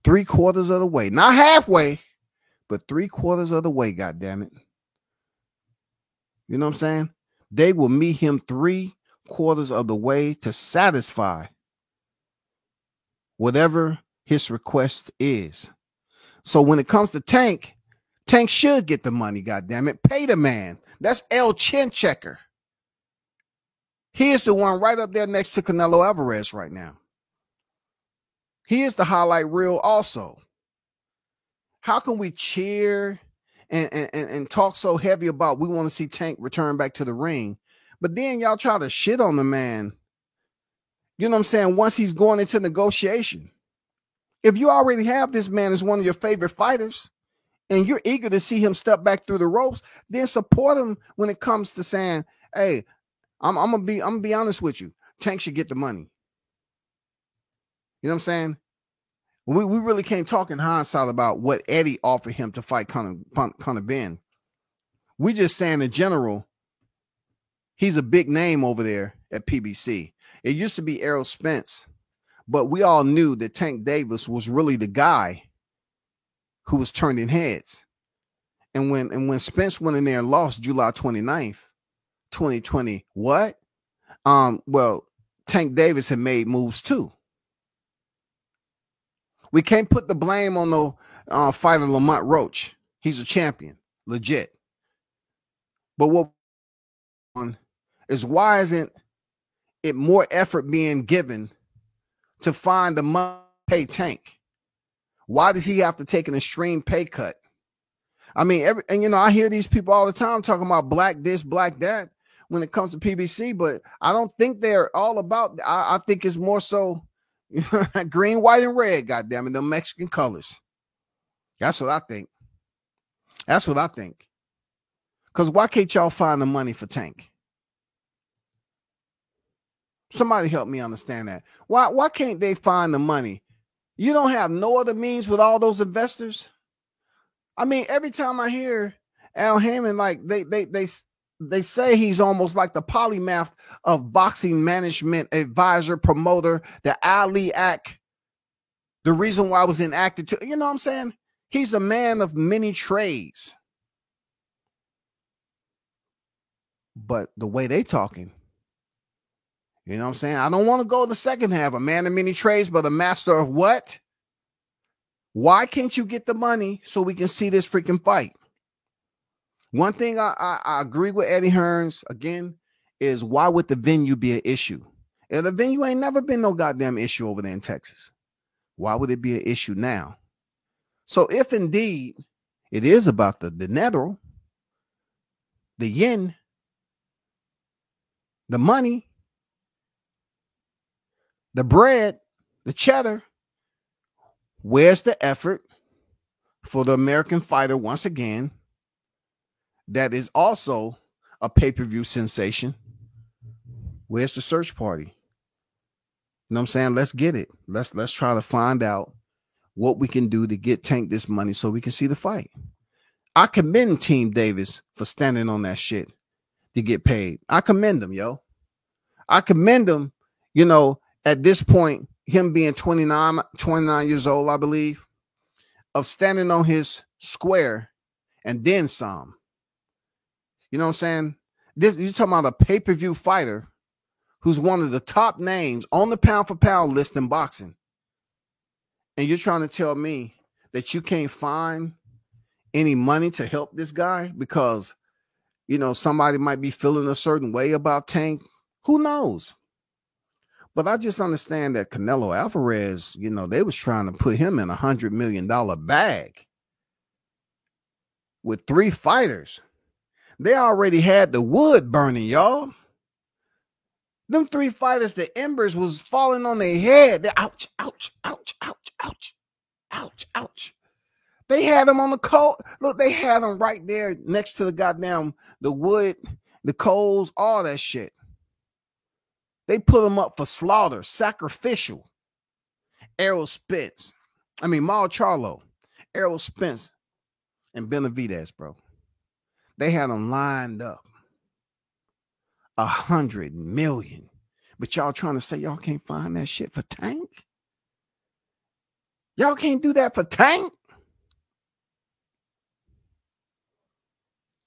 Speaker 2: 3/4 of the way. Not halfway, but 3/4 of the way, goddammit. You know what I'm saying? They will meet him 3/4 of the way to satisfy whatever his request is. So when it comes to Tank, Tank should get the money, goddammit. Pay the man. That's El Chin Checker. He is the one right up there next to Canelo Alvarez right now. He is the highlight reel also. How can we cheer and talk so heavy about we want to see Tank return back to the ring, but then y'all try to shit on the man, you know what I'm saying, once he's going into negotiation? If you already have this man as one of your favorite fighters and you're eager to see him step back through the ropes, then support him when it comes to saying, hey, I'm gonna be honest with you. Tank should get the money. You know what I'm saying? We really can't talk in hindsight about what Eddie offered him to fight Conor Benn. We just saying in general, he's a big name over there at PBC. It used to be Errol Spence, but we all knew that Tank Davis was really the guy who was turning heads. And when Spence went in there and lost July 29th, 2020, what? Well, Tank Davis had made moves too. We can't put the blame on the fighter Lamont Roach. He's a champion, legit. But what is, why isn't it more effort being given to find the money to pay Tank? Why does he have to take an extreme pay cut? I mean, I hear these people all the time talking about black this, black that when it comes to PBC, but I don't think they're all about. I think it's more so green, white, and red. Goddamn it, the Mexican colors. That's what I think. That's what I think. Because why can't y'all find the money for Tank? Somebody help me understand that. Why can't they find the money? You don't have no other means with all those investors. I mean, every time I hear Al Haymon, like they say he's almost like the polymath of boxing management, advisor, promoter, the Ali Act. The reason why I was enacted to, you know what I'm saying? He's a man of many trades. But the way they talking, you know what I'm saying? I don't want to go the second half. A man of many trades, but a master of what? Why can't you get the money so we can see this freaking fight? One thing I agree with Eddie Hearns, again, is why would the venue be an issue? And the venue ain't never been no goddamn issue over there in Texas. Why would it be an issue now? So if indeed it is about the dinero, the yen, the money, the bread, the cheddar, where's the effort for the American fighter once again that is also a pay-per-view sensation? Where's the search party? You know what I'm saying? Let's get it. Let's try to find out what we can do to get Tank this money so we can see the fight. I commend Team Davis for standing on that shit to get paid. I commend them, yo. I commend them, at this point, him being 29 years old, I believe, of standing on his square and then some. You know what I'm saying? You're talking about a pay-per-view fighter who's one of the top names on the pound-for-pound list in boxing. And you're trying to tell me that you can't find any money to help this guy because, somebody might be feeling a certain way about Tank. Who knows? But I just understand that Canelo Alvarez, they was trying to put him in $100 million bag with 3 fighters. They already had the wood burning, y'all. Them 3 fighters, the embers was falling on their head. They, ouch, ouch, ouch, ouch, ouch, ouch, ouch. They had them on the coal. Look, they had them right there next to the wood, the coals, all that shit. They put them up for slaughter, sacrificial. Errol Spence. Maul Charlo, Errol Spence, and Benavidez, bro. They had them lined up. 100 million. But y'all trying to say y'all can't find that shit for Tank? Y'all can't do that for Tank?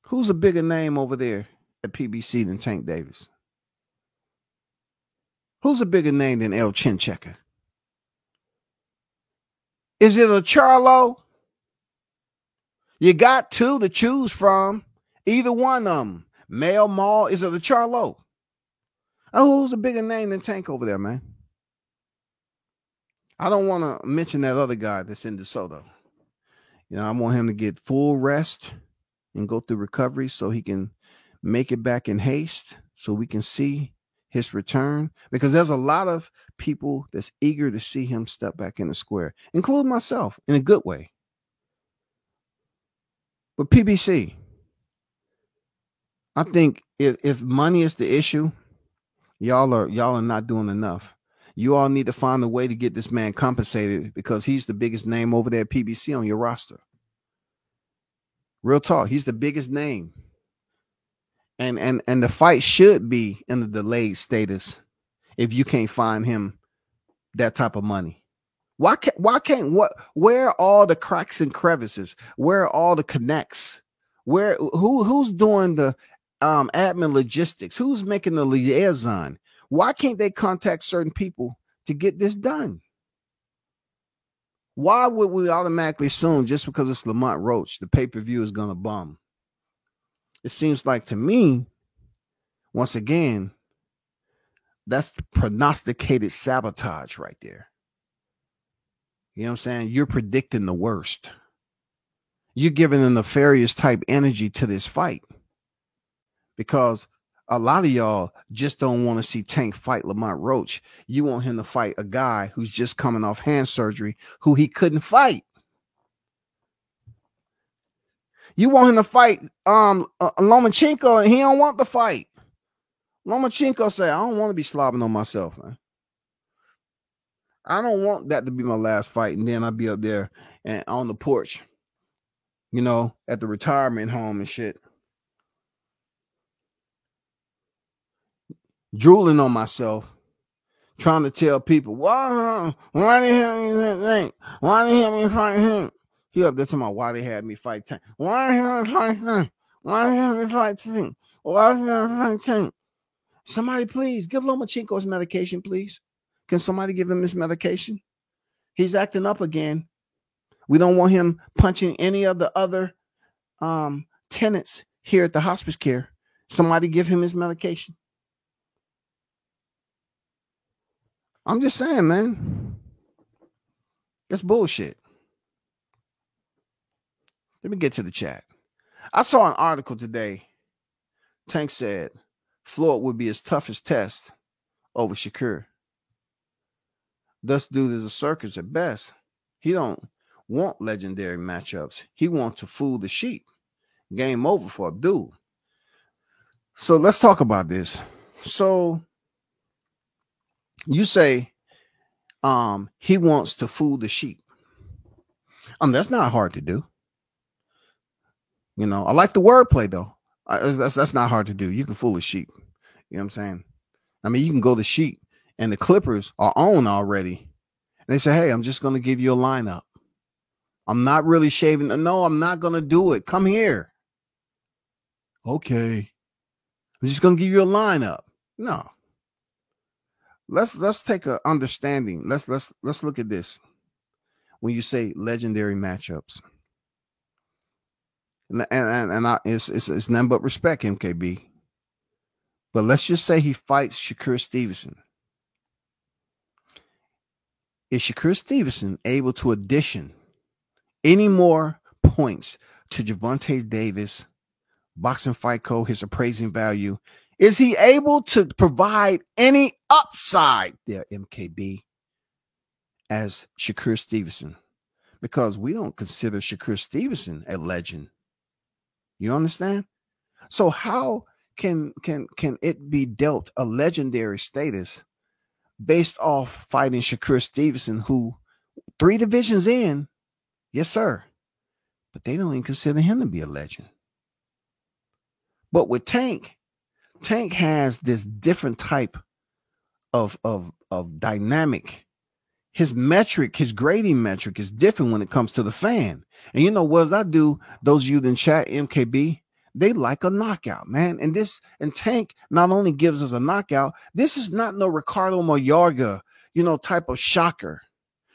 Speaker 2: Who's a bigger name over there at PBC than Tank Davis? Who's a bigger name than El Chinchecker? Is it a Charlo? You got 2 to choose from. Either one of them. Male, Maul, is it a Charlo? Oh, who's a bigger name than Tank over there, man? I don't want to mention that other guy that's in DeSoto. I want him to get full rest and go through recovery so he can make it back in haste so we can see his return, because there's a lot of people that's eager to see him step back in the square, including myself, in a good way. But PBC, I think if money is the issue, y'all are not doing enough. You all need to find a way to get this man compensated because he's the biggest name over there at PBC on your roster. Real talk, he's the biggest name. And the fight should be in the delayed status if you can't find him that type of money. Where are all the cracks and crevices? Where are all the connects? Who's doing the admin logistics? Who's making the liaison? Why can't they contact certain people to get this done? Why would we automatically assume just because it's Lamont Roach, the pay-per-view is going to bum? It seems like to me, once again, that's prognosticated sabotage right there. You know what I'm saying? You're predicting the worst. You're giving a nefarious type energy to this fight because a lot of y'all just don't want to see Tank fight Lamont Roach. You want him to fight a guy who's just coming off hand surgery who he couldn't fight. You want him to fight Lomachenko, and he don't want the fight. Lomachenko say, I don't want to be slobbing on myself, man. I don't want that to be my last fight, and then I'll be up there and on the porch, you know, at the retirement home and shit, drooling on myself, trying to tell people, why they have me think? Why they have me fight him? He up there talking about why they had me fight Tank. Why they have me fight Tank? Why they have me fight Tank? Why they have me fight Tank? Somebody please give Lomachenko his medication, please. Can somebody give him his medication? He's acting up again. We don't want him punching any of the other tenants here at the hospice care. Somebody give him his medication. I'm just saying, man. That's bullshit. Let me get to the chat. I saw an article today. Tank said Floyd would be his toughest test over Shakur. This dude is a circus at best. He don't want legendary matchups. He wants to fool the sheep. Game over for Abdul. So let's talk about this. So you say he wants to fool the sheep. That's not hard to do. You know, I like the wordplay though. That's not hard to do. You can fool a sheep. You know what I'm saying? I mean, you can go to sheep and the Clippers are on already. And they say, hey, I'm just going to give you a lineup. I'm not really shaving. No, I'm not going to do it. Come here. Okay. I'm just going to give you a lineup. No. Let's take a understanding. Let's look at this. When you say legendary matchups. And it's nothing but respect, MKB. But let's just say he fights Shakur Stevenson. Is Shakur Stevenson able to addition any more points to Gervonta Davis, Boxing Fight Co., his appraising value? Is he able to provide any upside there, MKB, as Shakur Stevenson? Because we don't consider Shakur Stevenson a legend. You understand? So how can it be dealt a legendary status based off fighting Shakur Stevenson, who 3 divisions in, yes, sir, but they don't even consider him to be a legend. But with Tank has this different type of dynamic. His metric, his grading metric is different when it comes to the fan. And you know what, as I do, those of you in chat, MKB, they like a knockout, man. And Tank not only gives us a knockout, this is not no Ricardo Mayorga, type of shocker.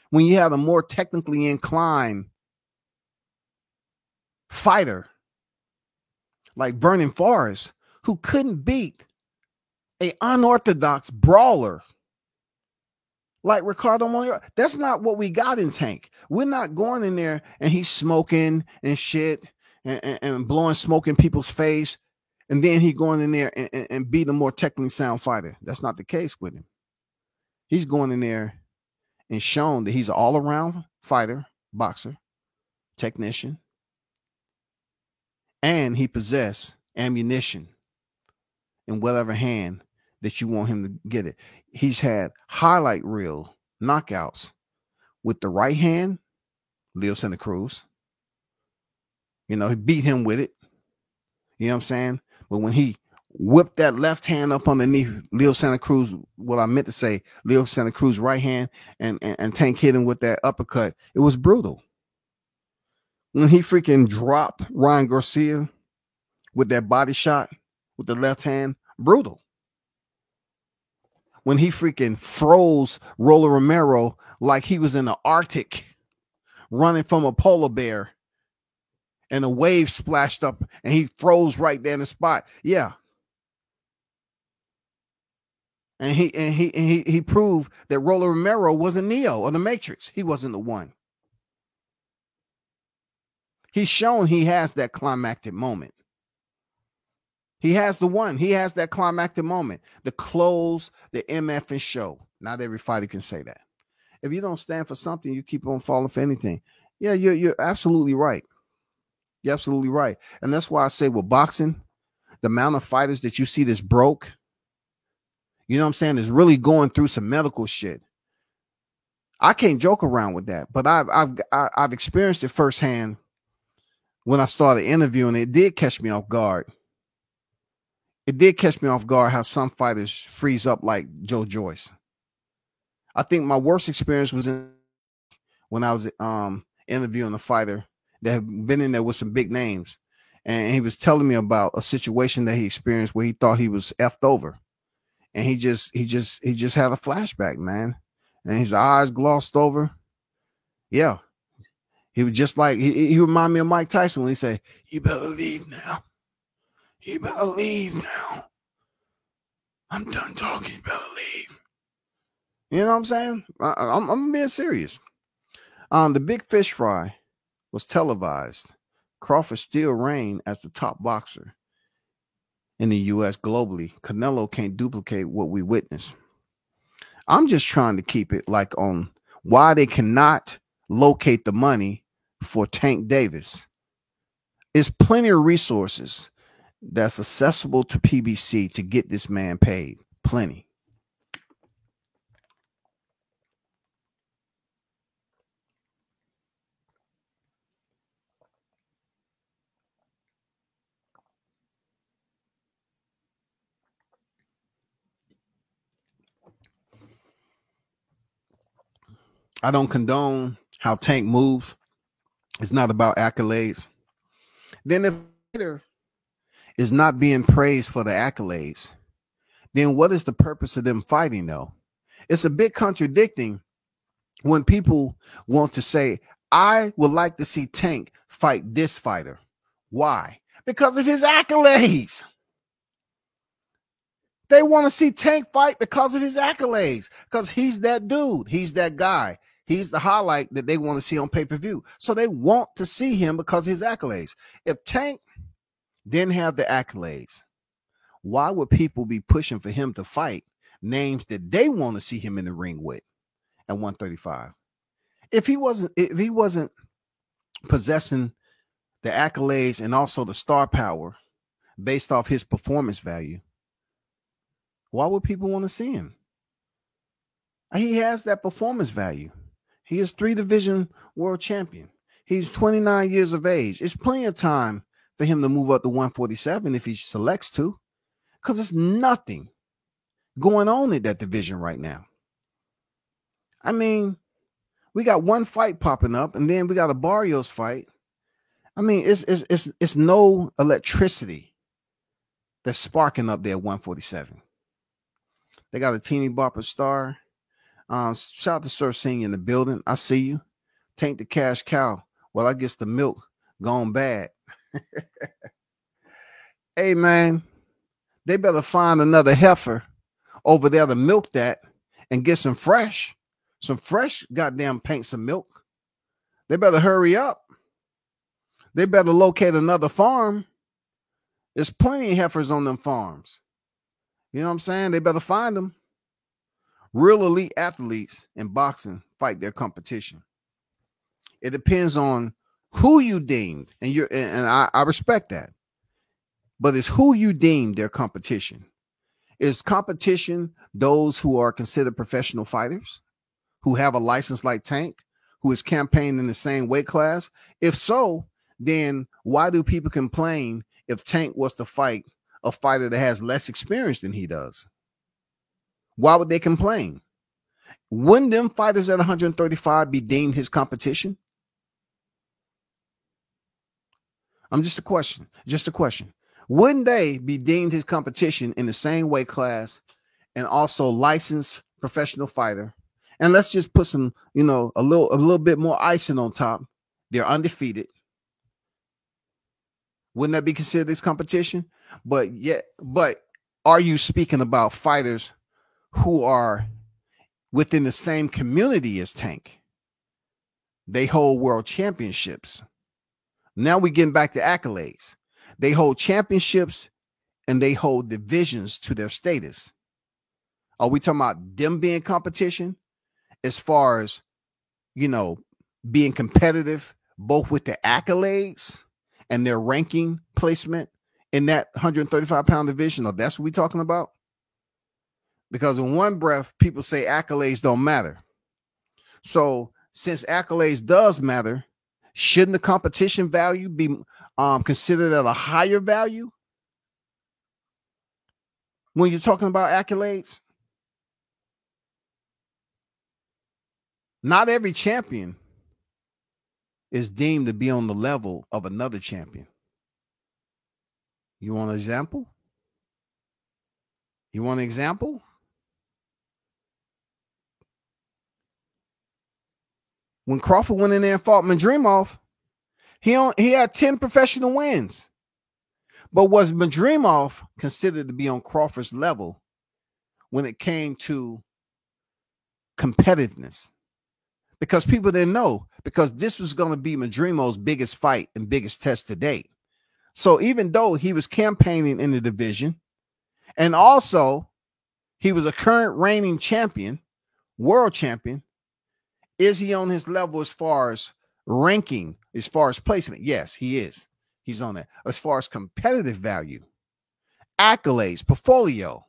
Speaker 2: When you have a more technically inclined fighter like Vernon Forrest, who couldn't beat an unorthodox brawler like Ricardo Mayorga. That's not what we got in Tank. We're not going in there and he's smoking and shit and blowing smoke in people's face. And then he going in there and beat a more technically sound fighter. That's not the case with him. He's going in there and shown that he's an all-around fighter, boxer, technician, and he possessed ammunition in whatever hand that you want him to get it. He's had highlight reel knockouts with the right hand, Leo Santa Cruz. He beat him with it. You know what I'm saying? But when he whipped that left hand up underneath Leo Santa Cruz, what I meant to say, Leo Santa Cruz right hand, and Tank hit him with that uppercut, it was brutal. When he freaking dropped Ryan Garcia with that body shot with the left hand, brutal. When he freaking froze Roller Romero like he was in the Arctic running from a polar bear and a wave splashed up and he froze right there in the spot. Yeah. And he proved that Rolly Romero wasn't Neo or the Matrix. He wasn't the one. He's shown he has that climactic moment. He has the one. He has that climactic moment. The close, the MF and show. Not every fighter can say that. If you don't stand for something, you keep on falling for anything. Yeah, you're absolutely right. You're absolutely right. And that's why I say with boxing, the amount of fighters that you see that's broke, you know what I'm saying, is really going through some medical shit. I can't joke around with that, but I've experienced it firsthand when I started interviewing. It did catch me off guard. It did catch me off guard how some fighters freeze up like Joe Joyce. I think my worst experience was when I was interviewing a fighter that had been in there with some big names. And he was telling me about a situation that he experienced where he thought he was effed over. And he just had a flashback, man. And his eyes glossed over. Yeah. He was just like, he reminded me of Mike Tyson when he said, "You better leave now. You better leave now. I'm done talking. You better leave." You know what I'm saying? I'm being serious. The Big Fish Fry was televised. Crawford still reigned as the top boxer in the U.S. globally. Canelo can't duplicate what we witnessed. I'm just trying to keep it like on why they cannot locate the money for Tank Davis. There's plenty of resources that's accessible to PBC to get this man paid. Plenty. I don't condone how Tank moves. It's not about accolades. Then if fighter is not being praised for the accolades, then what is the purpose of them fighting though? It's a bit contradicting when people want to say, I would like to see Tank fight this fighter. Why? Because of his accolades. They want to see Tank fight because of his accolades, because he's that dude. He's that guy. He's the highlight that they want to see on pay-per-view. So they want to see him because of his accolades. If Tank didn't have the accolades, why would people be pushing for him to fight names that they want to see him in the ring with at 135? If he wasn't possessing the accolades and also the star power based off his performance value, why would people want to see him? He has that performance value. He is 3-division world champion. He's 29 years of age. It's plenty of time for him to move up to 147 if he selects to, because there's nothing going on in that division right now. I mean, we got one fight popping up, and then we got a Barrios fight. I mean, it's no electricity that's sparking up there at 147. They got a teeny bopper star. Shout out to Sir Senior in the building. I see you. Tank the cash cow. Well, I guess the milk gone bad. Hey, man, they better find another heifer over there to milk that and get some fresh goddamn pints of milk. They better hurry up. They better locate another farm. There's plenty of heifers on them farms. You know what I'm saying? They better find them. Real elite athletes in boxing fight their competition. It depends on who you deemed, and I respect that. But it's who you deem their competition. Is competition those who are considered professional fighters, who have a license like Tank, who is campaigning in the same weight class? If so, then why do people complain if Tank was to fight a fighter that has less experience than he does? Why would they complain? Wouldn't them fighters at 135 be deemed his competition? Just a question. Wouldn't they be deemed his competition in the same weight class and also licensed professional fighter? And let's just put some, a little bit more icing on top. They're undefeated. Wouldn't that be considered this competition? But are you speaking about fighters who are within the same community as Tank? They hold world championships. Now we're getting back to accolades. They hold championships and they hold divisions to their status. Are we talking about them being competition as far as, being competitive, both with the accolades and their ranking placement in that 135-pound division? Or that's what we're talking about? Because in one breath, people say accolades don't matter. So since accolades does matter, shouldn't the competition value be considered at a higher value when you're talking about accolades? Not every champion is deemed to be on the level of another champion. You want an example? You want an example? When Crawford went in there and fought Madrimov, he had 10 professional wins. But was Madrimov considered to be on Crawford's level when it came to competitiveness? Because people didn't know, because this was going to be Madrimov's biggest fight and biggest test to date. So even though he was campaigning in the division, and also he was a current reigning champion, world champion, is he on his level as far as ranking, as far as placement? Yes, he is. He's on that. As far as competitive value, accolades, portfolio,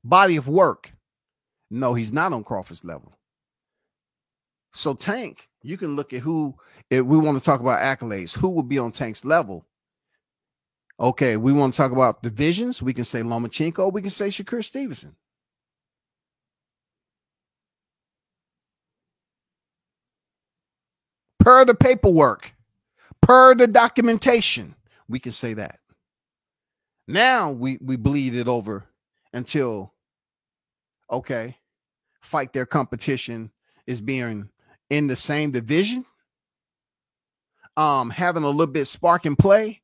Speaker 2: body of work, no, he's not on Crawford's level. So Tank, you can look at who, if we want to talk about accolades, who would be on Tank's level. Okay, we want to talk about divisions. We can say Lomachenko. We can say Shakur Stevenson. Per the paperwork, per the documentation, we can say that. Now we bleed it over until, okay, fight their competition is being in the same division, having a little bit spark and play,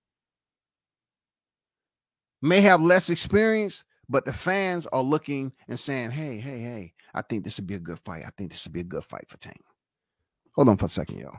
Speaker 2: may have less experience, but the fans are looking and saying, hey, I think this would be a good fight. I think this would be a good fight for Tank. Hold on for a second, y'all.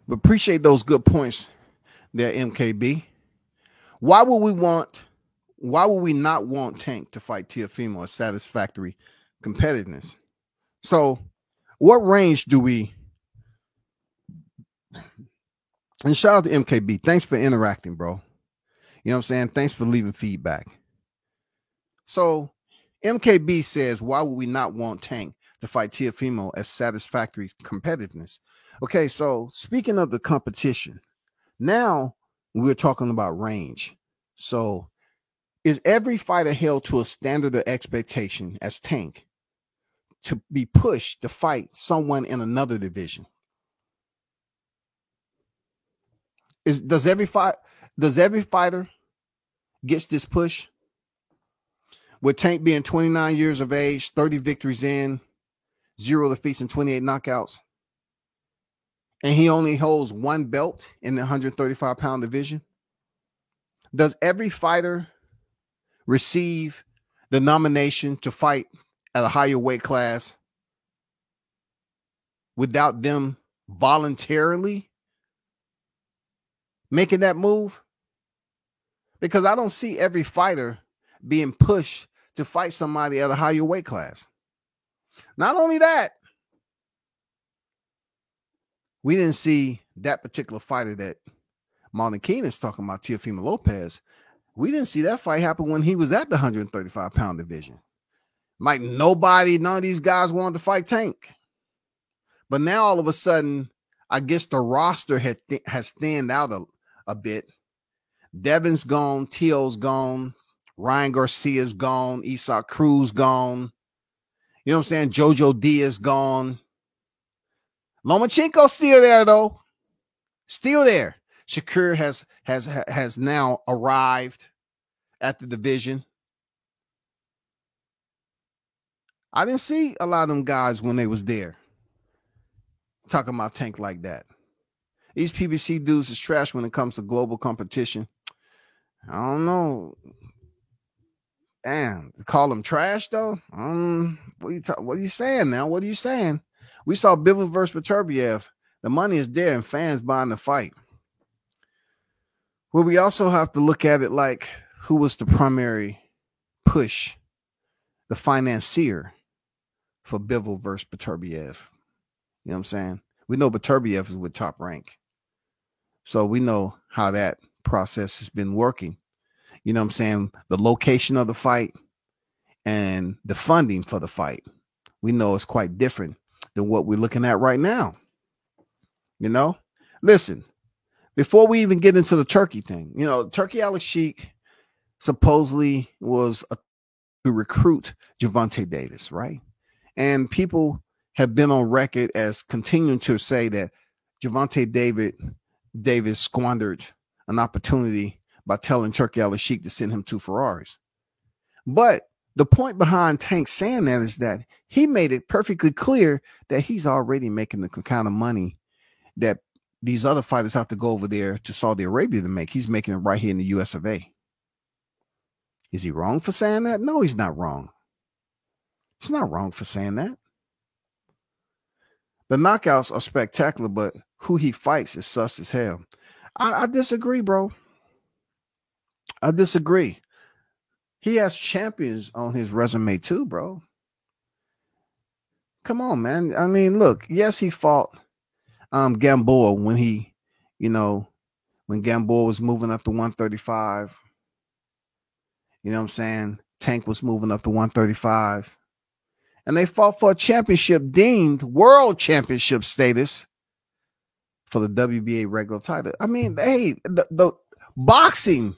Speaker 2: But appreciate those good points there, MKB. Why would we not want Tank to fight Teofimo at satisfactory competitiveness? So what range do we, and shout out to MKB. Thanks for interacting, bro. You know what I'm saying? Thanks for leaving feedback. So MKB says, why would we not want Tank to fight Teofimo at satisfactory competitiveness? Okay, so speaking of the competition, now we're talking about range. So is every fighter held to a standard of expectation as Tank to be pushed to fight someone in another division? Does every fighter gets this push? With Tank being 29 years of age, 30 victories in, 0 defeats and 28 knockouts, and he only holds one belt in the 135-pound division, does every fighter receive the nomination to fight at a higher weight class without them voluntarily making that move? Because I don't see every fighter being pushed to fight somebody at a higher weight class. Not only that, we didn't see that particular fighter that Marlon King is talking about, Teofimo Lopez. We didn't see that fight happen when he was at the 135-pound division. Like none of these guys wanted to fight Tank. But now all of a sudden, I guess the roster has thinned out a bit. Devin's gone, Teo's gone, Ryan Garcia's gone. Isaac Cruz gone. You know what I'm saying? Jojo Diaz gone. Lomachenko's still there, though. Still there. Shakur has now arrived at the division. I didn't see a lot of them guys when they was there talking about Tank like that. These PBC dudes is trash when it comes to global competition. I don't know. Damn, call them trash though. What are you saying now? What are you saying? We saw Bivol versus Beterbiev. The money is there and fans buying the fight. Well, we also have to look at it like who was the primary push, the financier for Bivol versus Beterbiev. You know what I'm saying? We know Beterbiev is with Top Rank. So we know how that process has been working. You know what I'm saying? The location of the fight and the funding for the fight, we know it's quite different than what we're looking at right now. You know, listen, before we even get into the Turkey thing, you know, Turkey Alex Sheik supposedly was to recruit Gervonta Davis, right? And people have been on record as continuing to say that Gervonta Davis squandered an opportunity by telling Turkey Alex Sheik to send him 2 Ferraris. But the point behind Tank saying that is that he made it perfectly clear that he's already making the kind of money that these other fighters have to go over there to Saudi Arabia to make. He's making it right here in the US of A. Is he wrong for saying that? No, he's not wrong. He's not wrong for saying that. The knockouts are spectacular, but who he fights is sus as hell. I disagree, bro. I disagree. He has champions on his resume too, bro. Come on, man. I mean, look, yes, he fought Gamboa when he, you know, when Gamboa was moving up to 135. You know what I'm saying? Tank was moving up to 135. And they fought for a championship deemed world championship status for the WBA regular title. I mean, hey, the boxing,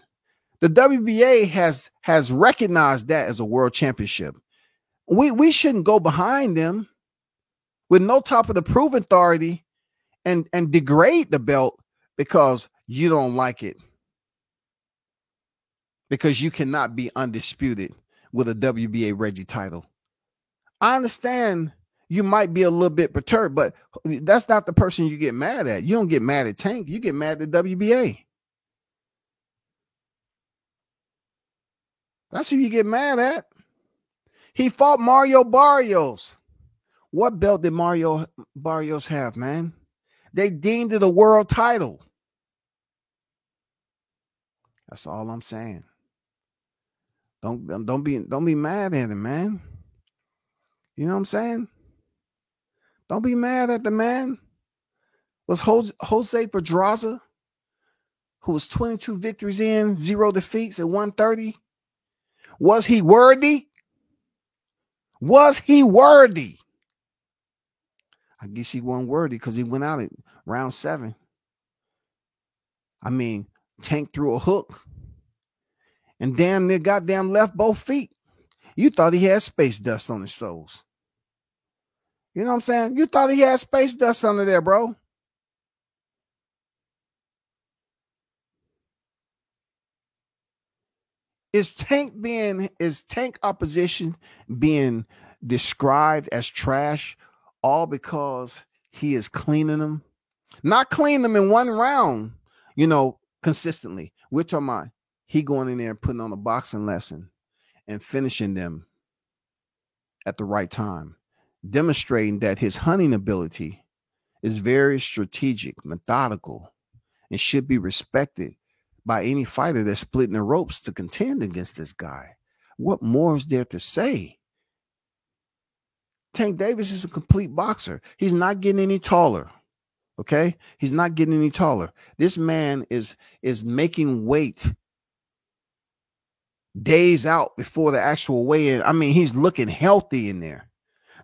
Speaker 2: the WBA has recognized that as a world championship. We shouldn't go behind them with no top of the proof authority and degrade the belt because you don't like it. Because you cannot be undisputed with a WBA Reggie title. I understand you might be a little bit perturbed, but that's not the person you get mad at. You don't get mad at Tank. You get mad at WBA. That's who you get mad at. He fought Mario Barrios. What belt did Mario Barrios have, man? They deemed it a world title. That's all I'm saying. Don't be mad at him, man. You know what I'm saying? Don't be mad at the man. Was Jose Pedraza, who was 22 victories in, 0 defeats at 130, was he worthy? Was he worthy? I guess he wasn't worthy because he went out at round 7. I mean, Tank threw a hook and damn near goddamn left both feet. You thought he had space dust on his soles. You know what I'm saying? You thought he had space dust under there, bro. Is Tank opposition being described as trash all because he is cleaning them? Not cleaning them in one round, you know, consistently. We're talking about he going in there and putting on a boxing lesson and finishing them at the right time, demonstrating that his hunting ability is very strategic, methodical, and should be respected by any fighter that's splitting the ropes to contend against this guy. What more is there to say? Tank Davis is a complete boxer. He's not getting any taller. Okay? He's not getting any taller. This man is making weight days out before the actual weigh-in. I mean, he's looking healthy in there.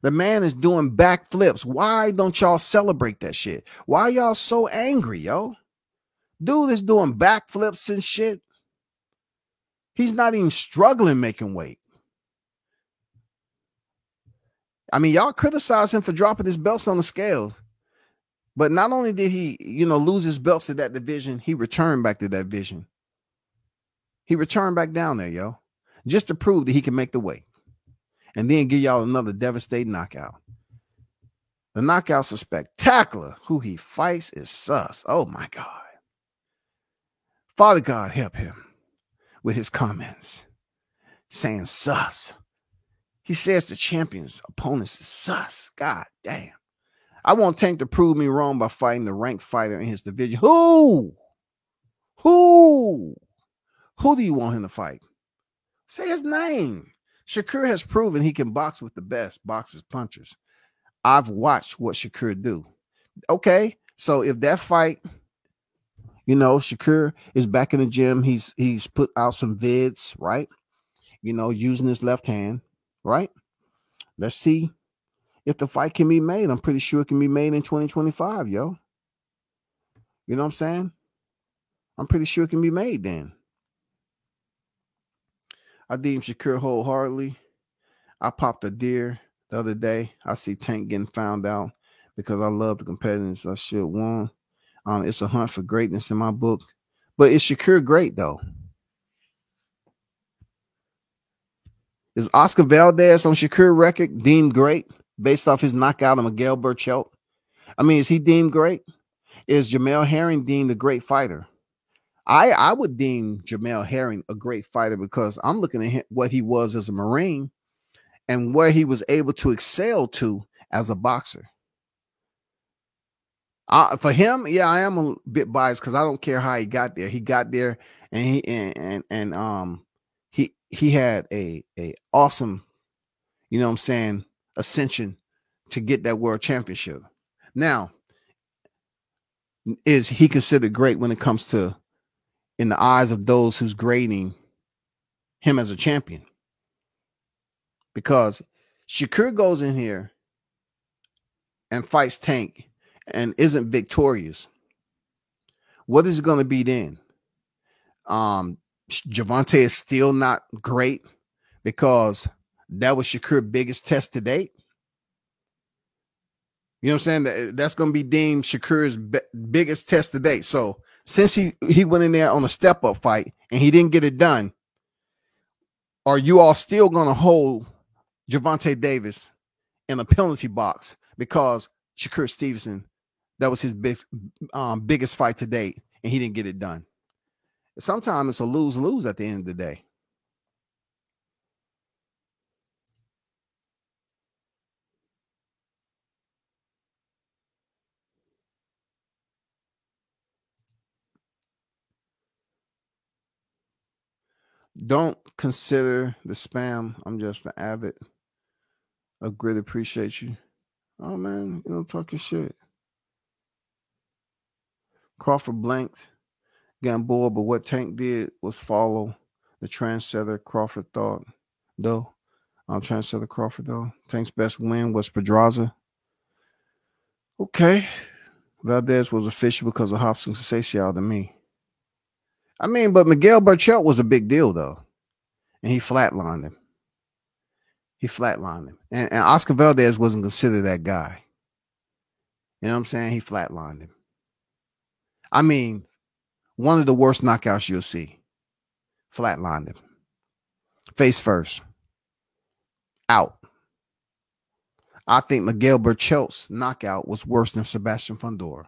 Speaker 2: The man is doing backflips. Why don't y'all celebrate that shit? Why are y'all so angry, yo? Dude is doing backflips and shit. He's not even struggling making weight. I mean, y'all criticize him for dropping his belts on the scales. But not only did he, lose his belts to that division, he returned back to that division. He returned back down there, yo, just to prove that he can make the weight. And then give y'all another devastating knockout. The knockouts are spectacular. Who he fights is sus. Oh, my God. Father God, help him with his comments saying sus. He says the champion's opponents is sus. God damn. I want Tank to prove me wrong by fighting the ranked fighter in his division. Who do you want him to fight? Say his name. Shakur has proven he can box with the best boxers, punchers. I've watched what Shakur do. Okay, so if that fight, Shakur is back in the gym. He's put out some vids, right? Using his left hand, right? Let's see if the fight can be made. I'm pretty sure it can be made in 2025, yo. You know what I'm saying? I'm pretty sure it can be made then. I deem Shakur wholeheartedly. I popped a deer the other day. I see Tank getting found out because I love the competitors I should want. It's a hunt for greatness in my book. But is Shakur great, though? Is Oscar Valdez on Shakur record deemed great based off his knockout of Miguel Berchelt? I mean, is he deemed great? Is Jamel Herring deemed a great fighter? I would deem Jamel Herring a great fighter because I'm looking at what he was as a Marine and where he was able to excel to as a boxer. For him, yeah, I am a bit biased because I don't care how he got there. He got there and he had a awesome, ascension to get that world championship. Now, is he considered great when it comes to in the eyes of those who's grading him as a champion? Because Shakur goes in here and fights Tank and isn't victorious. What is it going to be then? Gervonta is still not great because that was Shakur's biggest test to date. You know what I'm saying? That's going to be deemed Shakur's biggest test to date. So since he went in there on a step-up fight and he didn't get it done, are you all still going to hold Gervonta Davis in a penalty box because Shakur Stevenson, that was his biggest fight to date, and he didn't get it done? Sometimes it's a lose-lose at the end of the day. Don't consider the spam. I'm just an avid. I greatly appreciate you. Oh, man, talk your shit. Crawford blanked, getting bored, but what Tank did was follow the trendsetter Crawford thought, though. Trendsetter Crawford, though. Tank's best win was Pedraza. Okay. Valdez was official because of Hobson Sensation to me. I mean, but Miguel Berchelt was a big deal, though. And he flatlined him. And Oscar Valdez wasn't considered that guy. You know what I'm saying? He flatlined him. I mean, one of the worst knockouts you'll see. Flatlined him. Face first. Out. I think Miguel Berchelt's knockout was worse than Sebastian Fundora.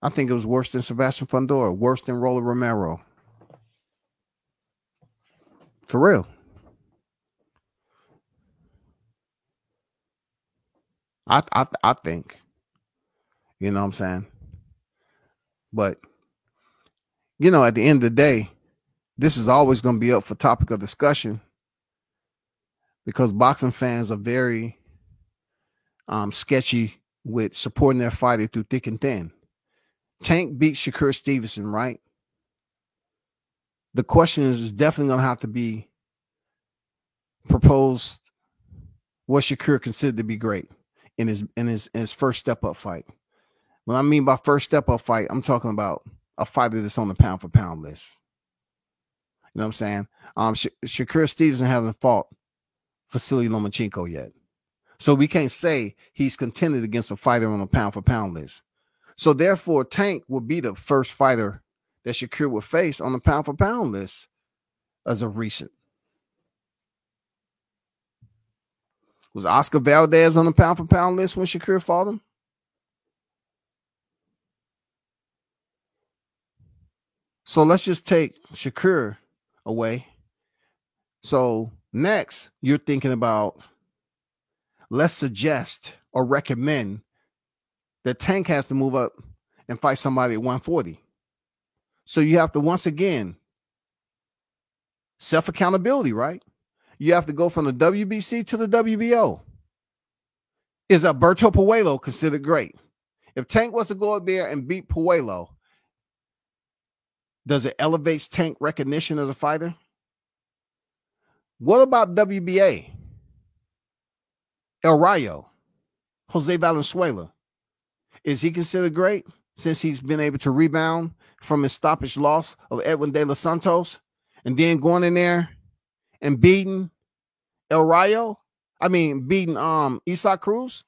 Speaker 2: I think it was worse than Sebastian Fundora, worse than Rolly Romero. For real. I think. You know what I'm saying? But, at the end of the day, this is always going to be up for topic of discussion because boxing fans are very sketchy with supporting their fighter through thick and thin. Tank beat Shakur Stevenson, right? The question is definitely going to have to be proposed. Was Shakur considered to be great in his first step-up fight? When I mean by first step-up fight, I'm talking about a fighter that's on the pound-for-pound list. You know what I'm saying? Shakur Stevenson hasn't fought Vasily Lomachenko yet. So we can't say he's contended against a fighter on a pound for pound list. So therefore, Tank will be the first fighter that Shakur will face on the pound for pound list as of recent. Was Oscar Valdez on the pound for pound list when Shakur fought him? So let's just take Shakur away. So next, you're thinking about, let's suggest or recommend that Tank has to move up and fight somebody at 140. So you have to, once again, self-accountability, right? You have to go from the WBC to the WBO. Is Alberto Puello considered great? If Tank was to go up there and beat Puello, does it elevate Tank recognition as a fighter? What about WBA? El Rayo, Jose Valenzuela. Is he considered great since he's been able to rebound from his stoppage loss of Edwin De Los Santos and then going in there and beating El Rayo? Beating Isaac Cruz?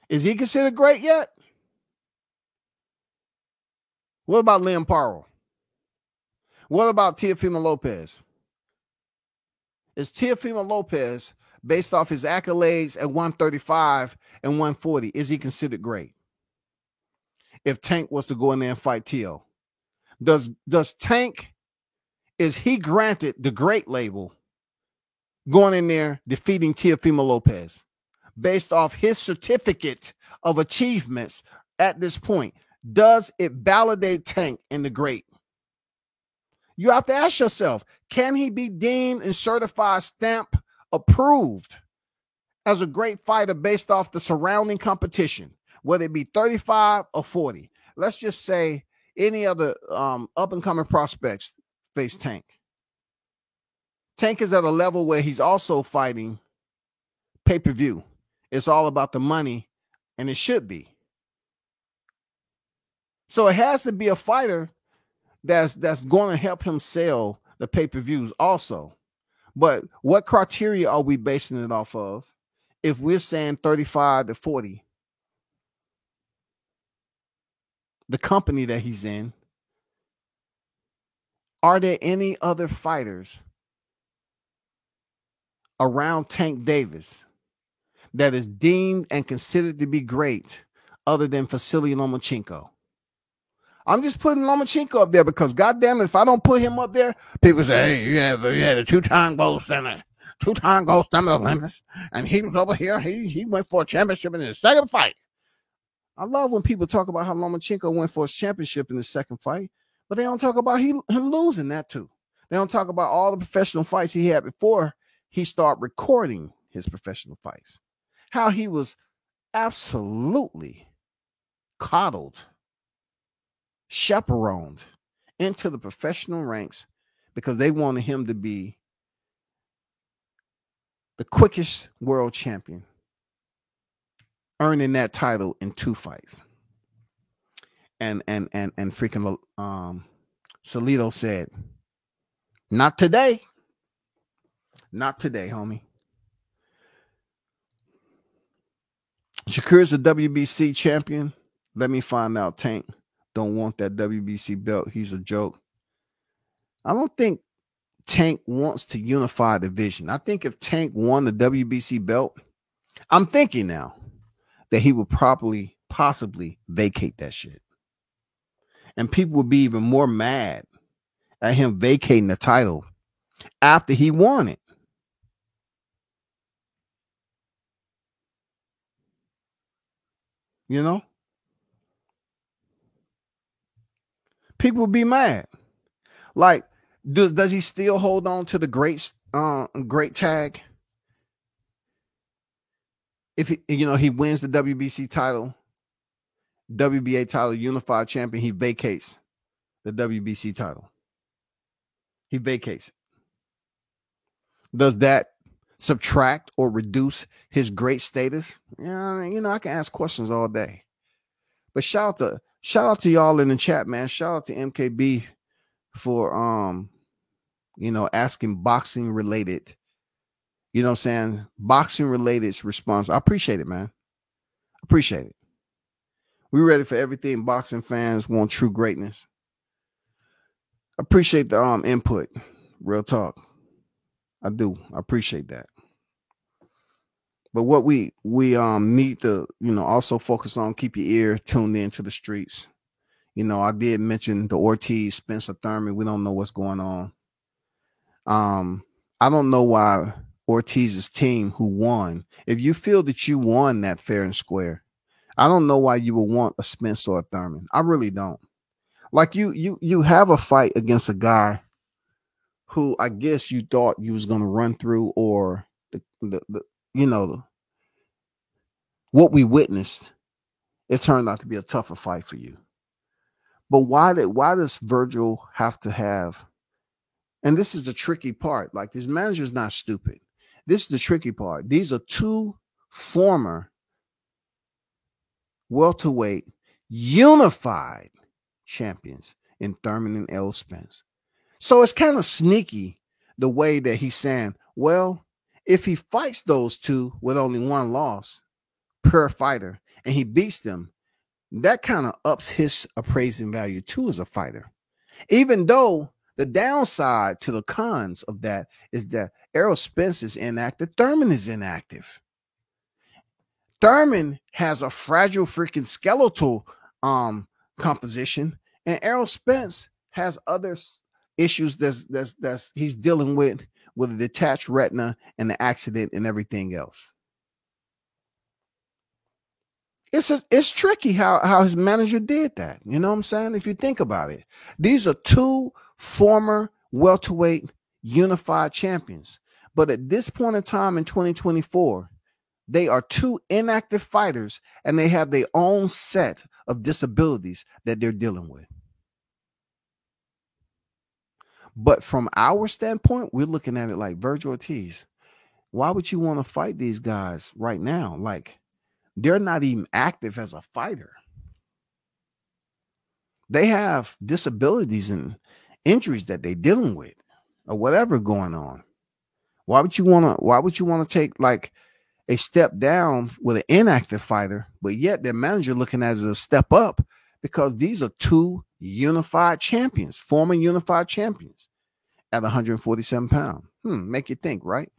Speaker 2: Is he considered great yet? What about Liam Paro? What about Teofimo Lopez? Is Teofimo Lopez, based off his accolades at 135 and 140, is he considered great? If Tank was to go in there and fight Teo, does Tank, is he granted the great label going in there defeating Teofimo Lopez based off his certificate of achievements at this point? Does it validate Tank in the great? You have to ask yourself, can he be deemed and certified, stamp approved as a great fighter based off the surrounding competition, whether it be 35 or 40? Let's just say any other up-and-coming prospects face Tank. Tank is at a level where he's also fighting pay-per-view. It's all about the money, and it should be. So it has to be a fighter that's going to help him sell the pay-per-views also. But what criteria are we basing it off of if we're saying 35 to 40? The company that he's in, are there any other fighters around Tank Davis that is deemed and considered to be great other than Vasily Lomachenko? I'm just putting Lomachenko up there because, goddamn it, if I don't put him up there, people say, hey, you had a two-time gold standard Olympics, and he was over here. He went for a championship in his second fight. I love when people talk about how Lomachenko went for his championship in his second fight, but they don't talk about him losing that too. They don't talk about all the professional fights he had before he started recording his professional fights. How he was absolutely coddled, chaperoned into the professional ranks because they wanted him to be the quickest world champion, earning that title in 2 fights. And freaking Salido said, not today. Not today, homie. Shakur's the WBC champion. Let me find out. Tank don't want that WBC belt. He's a joke. I don't think Tank wants to unify the division. I think if Tank won the WBC belt, I'm thinking now that he would possibly vacate that shit. And people would be even more mad at him vacating the title after he won it. You know? People would be mad. Like, does he still hold on to the great tag? If he wins the WBC title, WBA title, unified champion, he vacates the WBC title. He vacates it. Does that subtract or reduce his great status? Yeah, I can ask questions all day. But shout out to Shout out to y'all in the chat, man. Shout out to MKB for asking boxing related, boxing related response. I appreciate it, man. Appreciate it. We ready for everything. Boxing fans want true greatness. Appreciate the input. Real talk. I do. I appreciate that. But what we need to, also focus on, keep your ear tuned in to the streets. I did mention the Ortiz, Spencer Thurman. We don't know what's going on. I don't know why Ortiz's team, who won, if you feel that you won that fair and square, I don't know why you would want a Spencer or a Thurman. I really don't. Like you have a fight against a guy who I guess you thought you was going to run through, or what we witnessed, it turned out to be a tougher fight for you. But why does Virgil have to have, and this is the tricky part, like this manager's not stupid. This is the tricky part. These are two former welterweight unified champions in Thurman and Errol Spence. So it's kind of sneaky the way that he's saying, well, if he fights those two with only one loss per fighter and he beats them, that kind of ups his appraising value too as a fighter. Even though the downside to the cons of that is that Errol Spence is inactive, Thurman is inactive. Thurman has a fragile freaking skeletal composition, and Errol Spence has other issues that's he's dealing with a detached retina and the accident and everything else. It's tricky how his manager did that. You know what I'm saying? If you think about it, these are two former welterweight unified champions. But at this point in time in 2024, they are two inactive fighters, and they have their own set of disabilities that they're dealing with. But from our standpoint, we're looking at it like, Virgil Ortiz, why would you want to fight these guys right now? Like, they're not even active as a fighter. They have disabilities and injuries that they're dealing with, or whatever going on. Why would you want to take like a step down with an inactive fighter, but yet their manager looking at it as a step up? Because these are two unified champions, former unified champions at 147 pounds. Make you think, right?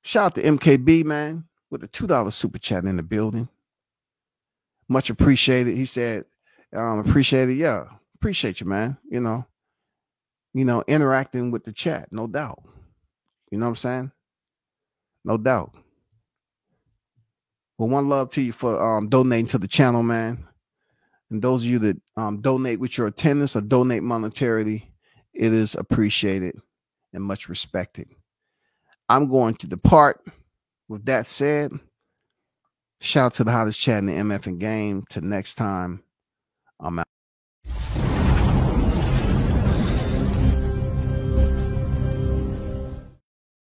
Speaker 2: Shout out to MKB, man, with a $2 super chat in the building. Much appreciated. He said, appreciate it. Yeah, appreciate you, man. Interacting with the chat, no doubt. You know what I'm saying? No doubt. Well, one love to you for donating to the channel, man. And those of you that donate with your attendance or donate monetarily, it is appreciated and much respected. I'm going to depart. With that said, shout out to the hottest chat in the MF and game. Till next time, I'm out.